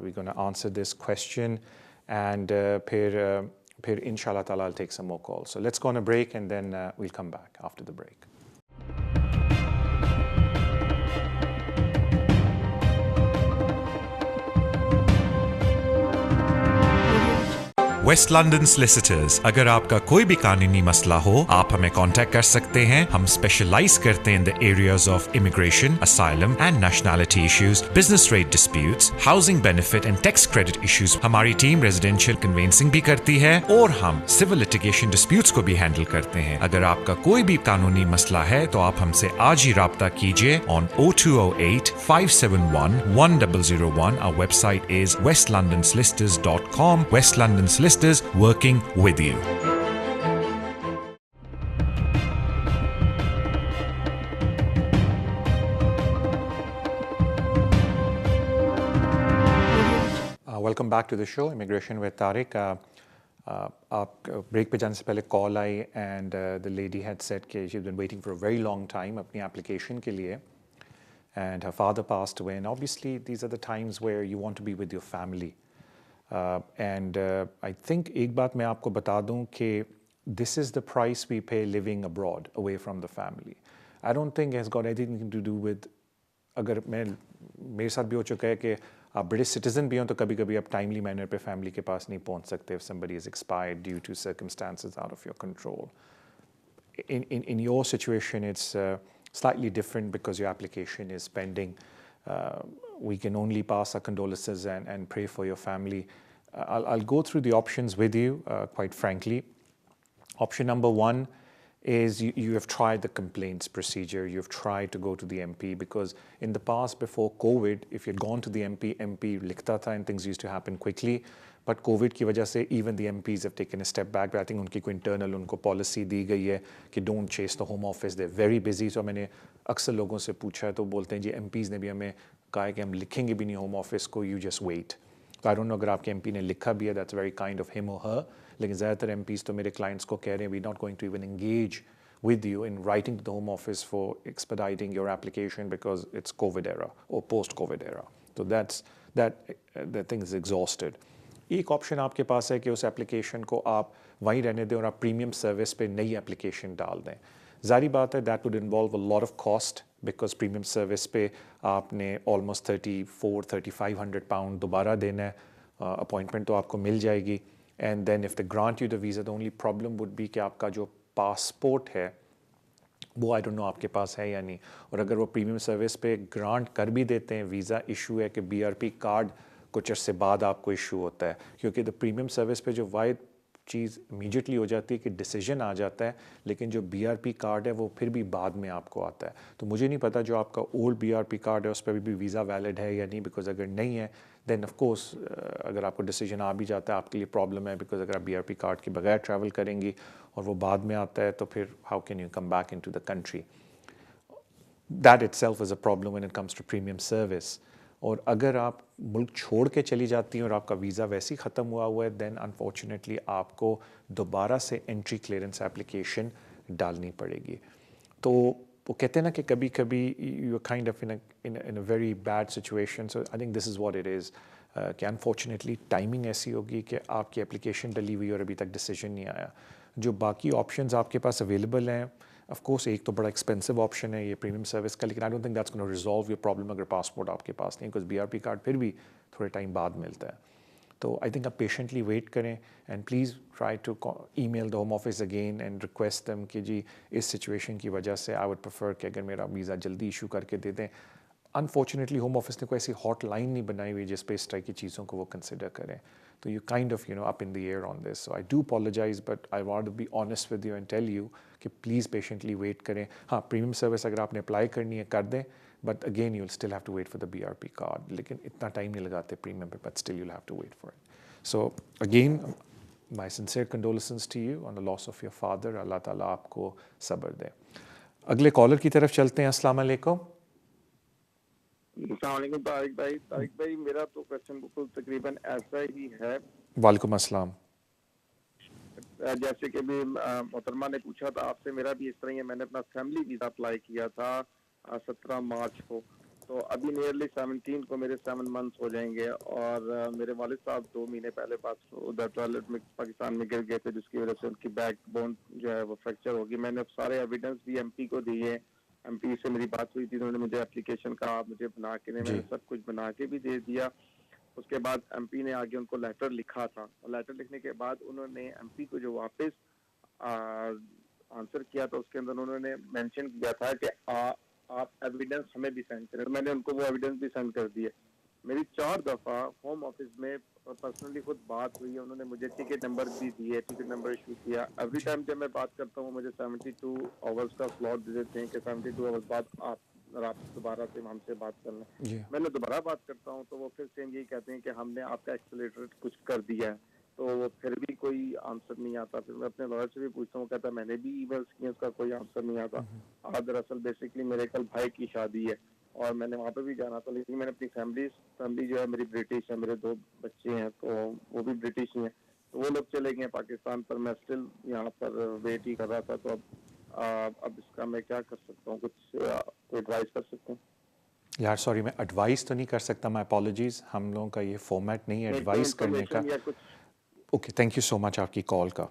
we're going to answer this question and फिर इंशाल्लाह ताला I'll take some more calls. So let's go on a break and then we'll come back after the break.
West London solicitors, अगर आपका कोई भी कानूनी मसला हो आप हमें कांटेक्ट कर सकते हैं. हम स्पेशलाइज करते हैं in the areas of immigration, asylum and nationality issues, business rate disputes, housing benefit and tax credit issues. हमारी टीम रेजिडेंशियल कन्वेंसिंग भी करती है और हम सिविल लिटिगेशन डिस्प्यूट्स को भी हैंडल करते हैं. अगर आपका कोई भी कानूनी मसला है तो आप हमसे आज ही राब्ता कीजिए on 0208 571 1001. Our website is westlondonsolicitors.com. West London Solicitors, working with you.
Welcome back to the show, Immigration with Tariq. आप break पे जाने से पहले call I and the lady had said कि she's been waiting for a very long time अपनी application के लिए, and her father passed away, and obviously these are the times where you want to be with your family. And I think एक बात मैं आपको बता दूं कि this is the price we pay living abroad, away from the family. I don't think it has got anything to do with, अगर मेरे साथ भी हो चुका है कि आप ब्रिटिश सिटीजन भी हों तो कभी कभी आप टाइमली मैनर पे फैमिली के पास नहीं पहुंच सकते if somebody is expired due to circumstances out of your control. In your situation it's slightly different because your application is pending. We can only pass our condolences and pray for your family. I'll go through the options with you, quite frankly. Option number one is you have tried the complaints procedure. You've tried to go to the MP, because in the past, before COVID, if you'd gone to the MP likhta tha and things used to happen quickly. But COVID की वजह से even the MPs have taken a step back. But I think उनकी कोई internal उनको policy दी गई है कि don't chase the Home Office. They're very busy. So मैंने अक्सर लोगों से पूछा तो बोलते हैं जी MPs ने भी हमें कहा है कि हम लिखेंगे भी नहीं Home Office को, you just wait. So I don't know अगर आपके MP ने लिखा भी है, that's very kind of him or her. लेकिन ज़्यादातर MPs तो मेरे clients को कह रहे हैं we're not going to even engage with you in writing to the Home Office for expediting your application because it's COVID era or post-COVID era. So that thing is exhausted. एक option आपके पास है कि उस application को आप वहीं रहने दें और आप प्रीमियम सर्विस पे नई एप्लीकेशन डाल दें. ज़ाहिर बात है that would involve a lot of cost because premium service पे आपने ऑलमोस्ट 34-3500 पाउंड दोबारा देना है. अपॉइंटमेंट तो आपको मिल जाएगी and then if the grant you the visa the only problem would be कि आपका जो पासपोर्ट है वो आई डोंट नो आपके पास है या नहीं. और अगर वो प्रीमियम सर्विस पे ग्रांट कर भी देते हैं, वीज़ा इशू है कि BRP कार्ड कुछ अर्से बाद आपको इशू होता है, क्योंकि द प्रीमियम सर्विस पे जो वाइड चीज़ इमीडिएटली हो जाती है कि डिसीजन आ जाता है, लेकिन जो BRP कार्ड है वो फिर भी बाद में आपको आता है. तो मुझे नहीं पता जो आपका ओल्ड BRP कार्ड है उस पर भी वीज़ा वैलिड है या नहीं, बिकॉज अगर नहीं है देन ऑफ कोर्स अगर आपको डिसीजन आ भी जाता है आपके लिए प्रॉब्लम है, बिकॉज अगर आप BRP कार्ड के बगैर ट्रैवल करेंगी और वो बाद में आता है तो फिर how can you come back into the country. That itself is a problem when it comes to premium service. और अगर आप मुल्क छोड़ के चली जाती हैं और आपका वीज़ा वैसे ही ख़त्म हुआ है देन अनफॉर्चुनेटली आपको दोबारा से एंट्री क्लियरेंस एप्लीकेशन डालनी पड़ेगी. तो वो कहते हैं ना कि कभी कभी you are kind of in a very bad situation. So I think this is what it is कि अनफॉर्चुनेटली टाइमिंग ऐसी होगी कि आपकी एप्लीकेशन डली हुई और अभी तक डिसीजन नहीं आया. जो बाकी ऑप्शंस आपके पास अवेलेबल हैं, ऑफ कोर्स एक तो बड़ा एक्सपेंसिव ऑप्शन है ये प्रीमियम सर्विस का, लेकिन I don't think that's gonna resolve your problem अगर पासपोर्ट आपके पास नहीं, बिकॉज BRP कार्ड फिर भी थोड़े टाइम बाद मिलता है. तो आई थिंक आप पेशेंटली वेट करें and please try to email the home office again and request them कि जी इस सिचुएशन की वजह से आई वुड प्रेफर कि अगर मेरा वीज़ा जल्दी इशू करके दे दें. अनफॉर्चुनेटली होम ऑफिस ने कोई ऐसी हॉट लाइन नहीं बनाई हुई जिस पे इस तरह की चीज़ों को वो कंसिडर करें. So you kind of, up in the air on this. So I do apologize, but I want to be honest with you and tell you कि please patiently wait करें. हाँ, premium service अगर आपने apply करनी है कर दें, but again you'll still have to wait for the BRP card. लेकिन इतना time नहीं लगाते premium पे, but still you'll have to wait for it. So again, my sincere condolences to you on the loss of your father. Allah Ta'ala आपको सब्र दे. अगले caller की तरफ चलते हैं. अस्सलाम वालेकुम.
अस्सलामुअलैकुम तारिक भाई मेरा तो क्वेश्चन बिल्कुल तकरीबन ऐसा ही है.
वालेकुम अस्सलाम.
जैसे कि भी मोहतरमा ने पूछा था आपसे, मेरा भी इस तरह ही है. मैंने अपना फैमिली वीज़ा अप्लाई किया था 17 मार्च को, तो अभी नियरली 17 को मेरे 7 मंथ्स हो जाएंगे. और मेरे वालिद साहब 2 महीने पहले उधर टॉयलेट में पाकिस्तान में गिर गए थे, जिसकी वजह से उनकी बैक बोन जो है वो फ्रैक्चर होगी. मैंने सारे एविडेंस भी एमपी को दिए. एमपी से मेरी बात हुई थी, उन्होंने मुझे एप्लीकेशन का मुझे बना के मैंने सब कुछ बना के भी दे दिया. उसके बाद एमपी ने आगे उनको लेटर लिखा था, और लेटर लिखने के बाद उन्होंने एमपी को जो वापस आंसर किया था उसके अंदर उन्होंने मेंशन किया था कि आप एविडेंस हमें भी सेंड करें. मैंने उनको वो एविडेंस भी सेंड कर दिए. मेरी 4 दफ़ा होम ऑफिस में पर्सनली खुद बात हुई है. उन्होंने मुझे टिकट नंबर भी दिए, टिकट नंबर इशू किया. एवरी टाइम जब मैं बात करता हूँ मुझे 72 आवर्स का स्लॉट दे देते हैं कि 72 आवर्स बाद आप दोबारा से हमसे बात कर लें. मैंने दोबारा बात करता हूँ तो वो फिर सेम यही कहते हैं कि हमने आपका एक्सेलरेटर कुछ कर दिया है, तो वो फिर भी कोई आंसर नहीं आता. फिर मैं अपने लॉयर से भी पूछता हूँ, कहता है मैंने भी ईमेल्स किए, उसका कोई आंसर नहीं आता. दरअसल बेसिकली मेरे कल भाई की शादी है और मैंने वहाँ पे भी जाना था, लेकिन मैंने अपनी फैमिली जो है मेरी ब्रिटिश है, मेरे 2 बच्चे हैं तो वो भी ब्रिटिश ही हैं, तो वो लोग चले गए पाकिस्तान, पर मैं स्टिल यहाँ पर वेट ही कर रहा था. तो अब इसका मैं क्या कर सकता हूँ, कुछ कोई एडवाइस कर सकते हैं?
यार सॉरी, मैं एडवाइस तो नहीं कर सकता, माय अपॉलॉजीज. हम लोगों का ये फॉर्मेट नहीं है एडवाइस करने का. Okay, thank you so much आपकी कॉल का.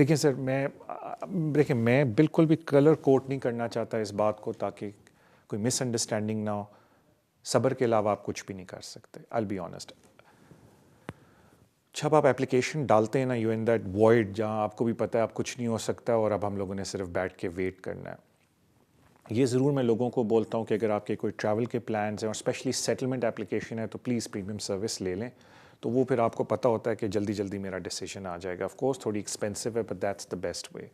देखिए सर, मैं बिल्कुल भी कलर कोड नहीं करना चाहता इस बात को, ताकि कोई मिसअंडरस्टैंडिंग ना हो. सब्र के अलावा आप कुछ भी नहीं कर सकते. I will be honest. जब आप एप्लीकेशन डालते हैं ना, यू इन दैट वॉइड जहाँ आपको भी पता है आप कुछ नहीं हो सकता और अब हम लोगों ने सिर्फ बैठ के वेट करना है. ये ज़रूर मैं लोगों को बोलता हूँ कि अगर आपके कोई ट्रैवल के प्लान्स हैं और स्पेशली सेटलमेंट एप्लीकेशन है तो प्लीज़ प्रीमियम सर्विस ले लें. तो वो फिर आपको पता होता है कि जल्दी जल्दी मेरा डिसीजन आ जाएगा. ऑफ कोर्स थोड़ी एक्सपेंसिव है, but that's the best way.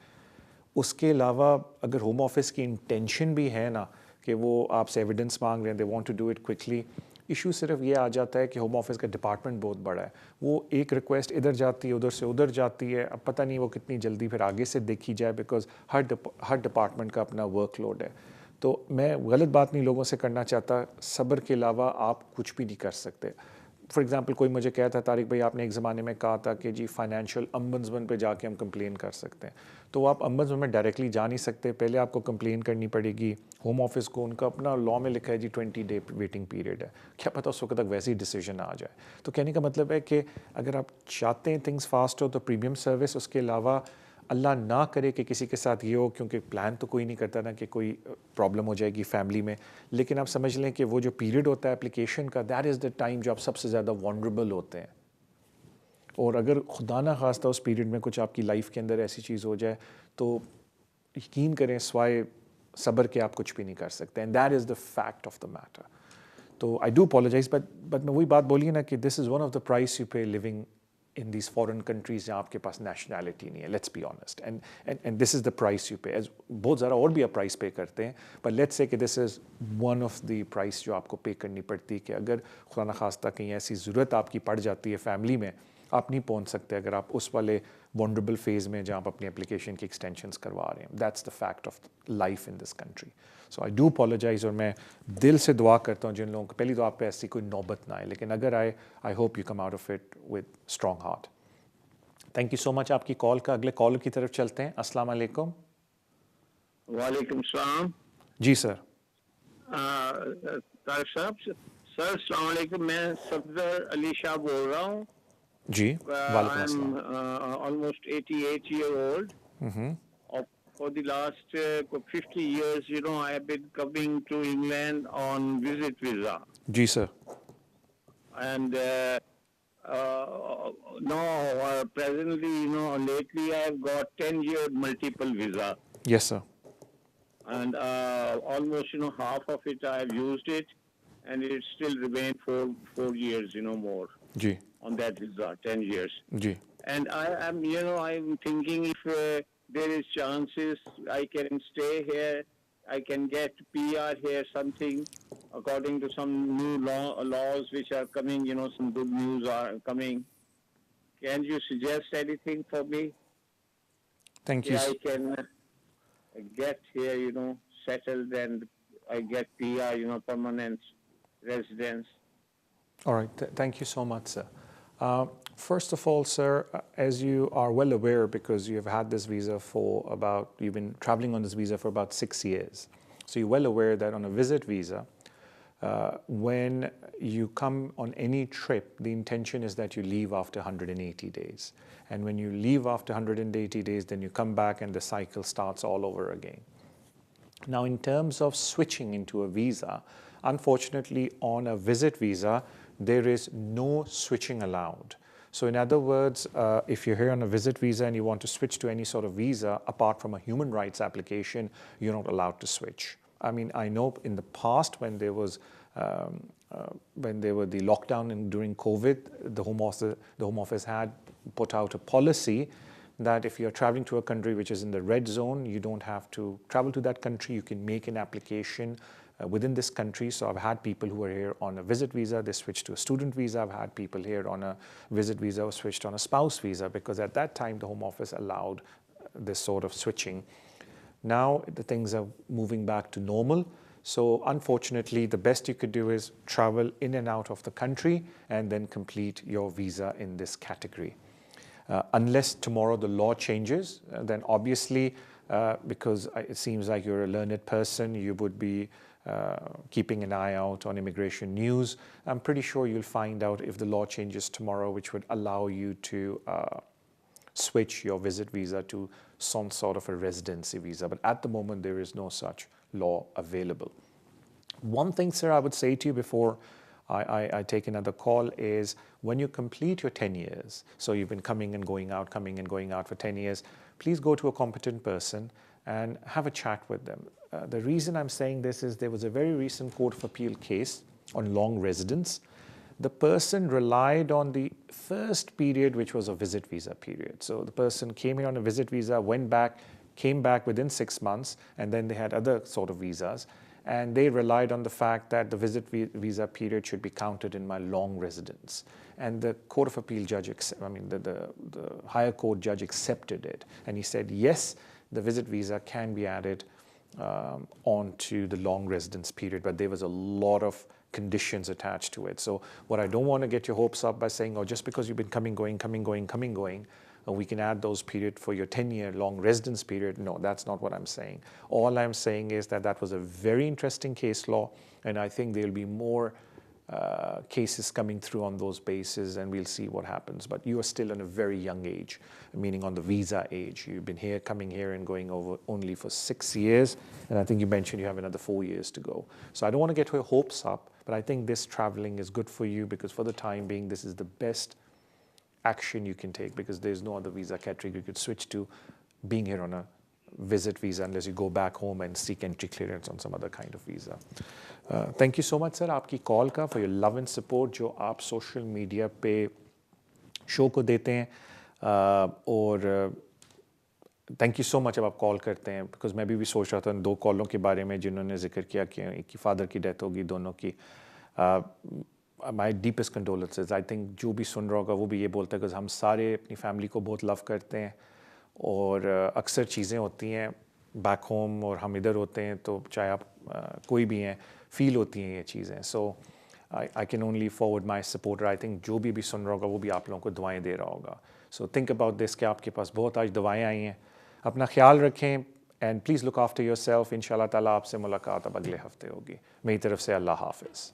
उसके अलावा अगर होम ऑफिस की इंटेंशन भी है ना कि वो आपसे एविडेंस मांग रहे हैं, they want to do it quickly, issue सिर्फ ये आ जाता है कि होम ऑफिस का डिपार्टमेंट बहुत बड़ा है. वो एक रिक्वेस्ट इधर जाती है, उधर से उधर जाती है. अब पता नहीं वो कितनी जल्दी फिर आगे से देखी जाए, बिकॉज हर डिपार्टमेंट का अपना वर्कलोड है. तो मैं गलत बात नहीं लोगों से करना चाहता. सब्र के अलावा आप कुछ भी नहीं कर सकते. फॉर एग्जांपल कोई मुझे कहता है, तारिक भाई आपने एक ज़माने में कहा था कि जी फाइनेंशियल अम्बुड्समैन पे जाके हम कंप्लेन कर सकते हैं. तो आप अम्बुड्समैन में डायरेक्टली जा नहीं सकते, पहले आपको कंप्लेन करनी पड़ेगी होम ऑफिस को. उनका अपना लॉ में लिखा है जी 20 डे वेटिंग पीरियड है. क्या पता उस वक्त तक वैसे ही डिसीजन आ जाए. तो कहने का मतलब है कि अगर आप चाहते हैं थिंग्स फास्ट हो तो प्रीमियम सर्विस. उसके अलावा अल्लाह ना करे कि किसी के साथ ये हो, क्योंकि प्लान तो कोई नहीं करता ना कि कोई प्रॉब्लम हो जाएगी फैमिली में, लेकिन आप समझ लें कि वो जो पीरियड होता है एप्लीकेशन का, दैट इज़ द टाइम जो आप सबसे ज़्यादा वनरेबल होते हैं. और अगर खुदा ना खास्ता उस पीरियड में कुछ आपकी लाइफ के अंदर ऐसी चीज़ हो जाए तो यकीन करें स्वाय सब्र के आप कुछ भी नहीं कर सकते. And that is the fact of the matter. तो आई डू अपोलोजाइज, बट मैं वही बात बोली ना कि this is one of the price you पे living in these foreign countries जहाँ आपके पास nationality नहीं है. Let's be honest, and this is the price you pay. बहुत ज़्यादा और भी आप price pay करते हैं, but let's say कि this is one of the price जो आपको pay करनी पड़ती है कि अगर खुदा न खास्ता कहीं ऐसी ज़रूरत आपकी पड़ जाती है फैमिली में, आप नहीं पहुँच सकते अगर आप उस वाले vulnerable phase में जहाँ आप अपनी application की extensions करवा रहे हैं. That's the fact of life in this country. So I do apologize, और मैं दिल से दुआ करता हूँ जिन लोगों को पहली तो आप पे ऐसी कोई नौबत ना आए, लेकिन अगर आए, I hope you come out of it with strong heart. Thank you so much आपकी कॉल का. अगले कॉलर की तरफ चलते हैं. अस्सलाम वालेकुम.
वालेकुम सलाम.
जी सर.
तारिक साहब, सर अस्सलाम वालेकुम. मैं सफदर अली शाह बोल रहा हूँ.
जी वालेकुम अस्सलाम.
I'm almost 88 year old. For the last 50 years, I have been coming to England on visit visa.
जी sir.
And now, presently, lately I have got 10-year multiple visa.
Yes sir.
And almost, half of it I have used it, and it still remain 4 years, more.
जी.
on that visa, 10 years.
जी.
And I'm thinking if there is chances I can stay here, I can get PR here, something according to some new laws which are coming, some good news are coming. Can you suggest anything for me?
Thank you.
I can get here, settled and I get PR, permanent residence.
All right. Thank you so much, sir. First of all, sir, as you are well aware, because you have had this visa you've been traveling on this visa for about 6 years. So you're well aware that on a visit visa, when you come on any trip, the intention is that you leave after 180 days. And when you leave after 180 days, then you come back and the cycle starts all over again. Now, in terms of switching into a visa, unfortunately, on a visit visa, there is no switching allowed. So in other words, if you're here on a visit visa and you want to switch to any sort of visa, apart from a human rights application, you're not allowed to switch. I mean, I know in the past when there were the lockdown during COVID, the Home Office had put out a policy that if you're traveling to a country which is in the red zone, you don't have to travel to that country. You can make an application within this country. So I've had people who are here on a visit visa, they switched to a student visa. I've had people here on a visit visa who switched on a spouse visa, because at that time the Home Office allowed this sort of switching. Now the things are moving back to normal. So unfortunately, the best you could do is travel in and out of the country and then complete your visa in this category. Unless tomorrow the law changes, then obviously, because it seems like you're a learned person, you would be keeping an eye out on immigration news. I'm pretty sure you'll find out if the law changes tomorrow, which would allow you to switch your visit visa to some sort of a residency visa. But at the moment, there is no such law available. One thing, sir, I would say to you before I take another call is when you complete your 10 years, so you've been coming and going out for 10 years, please go to a competent person and have a chat with them. The reason I'm saying this is there was a very recent Court of Appeal case on long residence. The person relied on the first period, which was a visit visa period. So the person came in on a visit visa, went back, came back within 6 months, and then they had other sort of visas. And they relied on the fact that the visit visa period should be counted in my long residence. And the Court of Appeal judge, the higher court judge accepted it. And he said, yes, the visit visa can be added onto the long residence period, but there was a lot of conditions attached to it. So what I don't want to get your hopes up by saying, oh, just because you've been coming, going, we can add those period for your 10-year long residence period. No, that's not what I'm saying. All I'm saying is that that was a very interesting case law, and I think there'll be more cases coming through on those bases, and we'll see what happens. But you are still in a very young age, meaning on the visa age. You've been here, coming here and going over only for 6 years, and I think you mentioned you have another 4 years to go. So I don't want to get your hopes up, but I think this traveling is good for you, because for the time being, this is the best action you can take, because there's no other visa category you could switch to being here on a visit visa, unless you go back home and seek entry clearance on some other kind of visa. Thank you so much, sir, आपकी call का, for your love and support जो आप social media पे show को देते हैं, और thank you so much अब आप कॉल करते हैं, बिकॉज मैं भी सोच रहा था 2 कॉलों के बारे में जिन्होंने जिक्र किया कि एक की फादर की डेथ होगी, दोनों की. माई डीपेस्ट कंडोलेंसेज. आई थिंक जो भी सुन रहा होगा वो भी ये बोलता है, बिकॉज हम सारे अपनी फैमिली को बहुत लव करते हैं, और अक्सर चीज़ें होती हैं बैक होम और हम इधर होते हैं, तो चाहे आप कोई भी हैं, फील होती हैं ये चीज़ें. So I can only forward my supporter. I think जो भी सुन रहा होगा वो भी आप लोगों को दुआएं दे रहा होगा. सो थिंक अबाउट दिस कि आपके पास बहुत आज दवाएं आई हैं. अपना ख्याल रखें, and please look after your self. इंशाल्लाह ताला आपसे मुलाकात अब अगले हफ्ते होगी. मेरी तरफ से अल्लाह हाफिज़.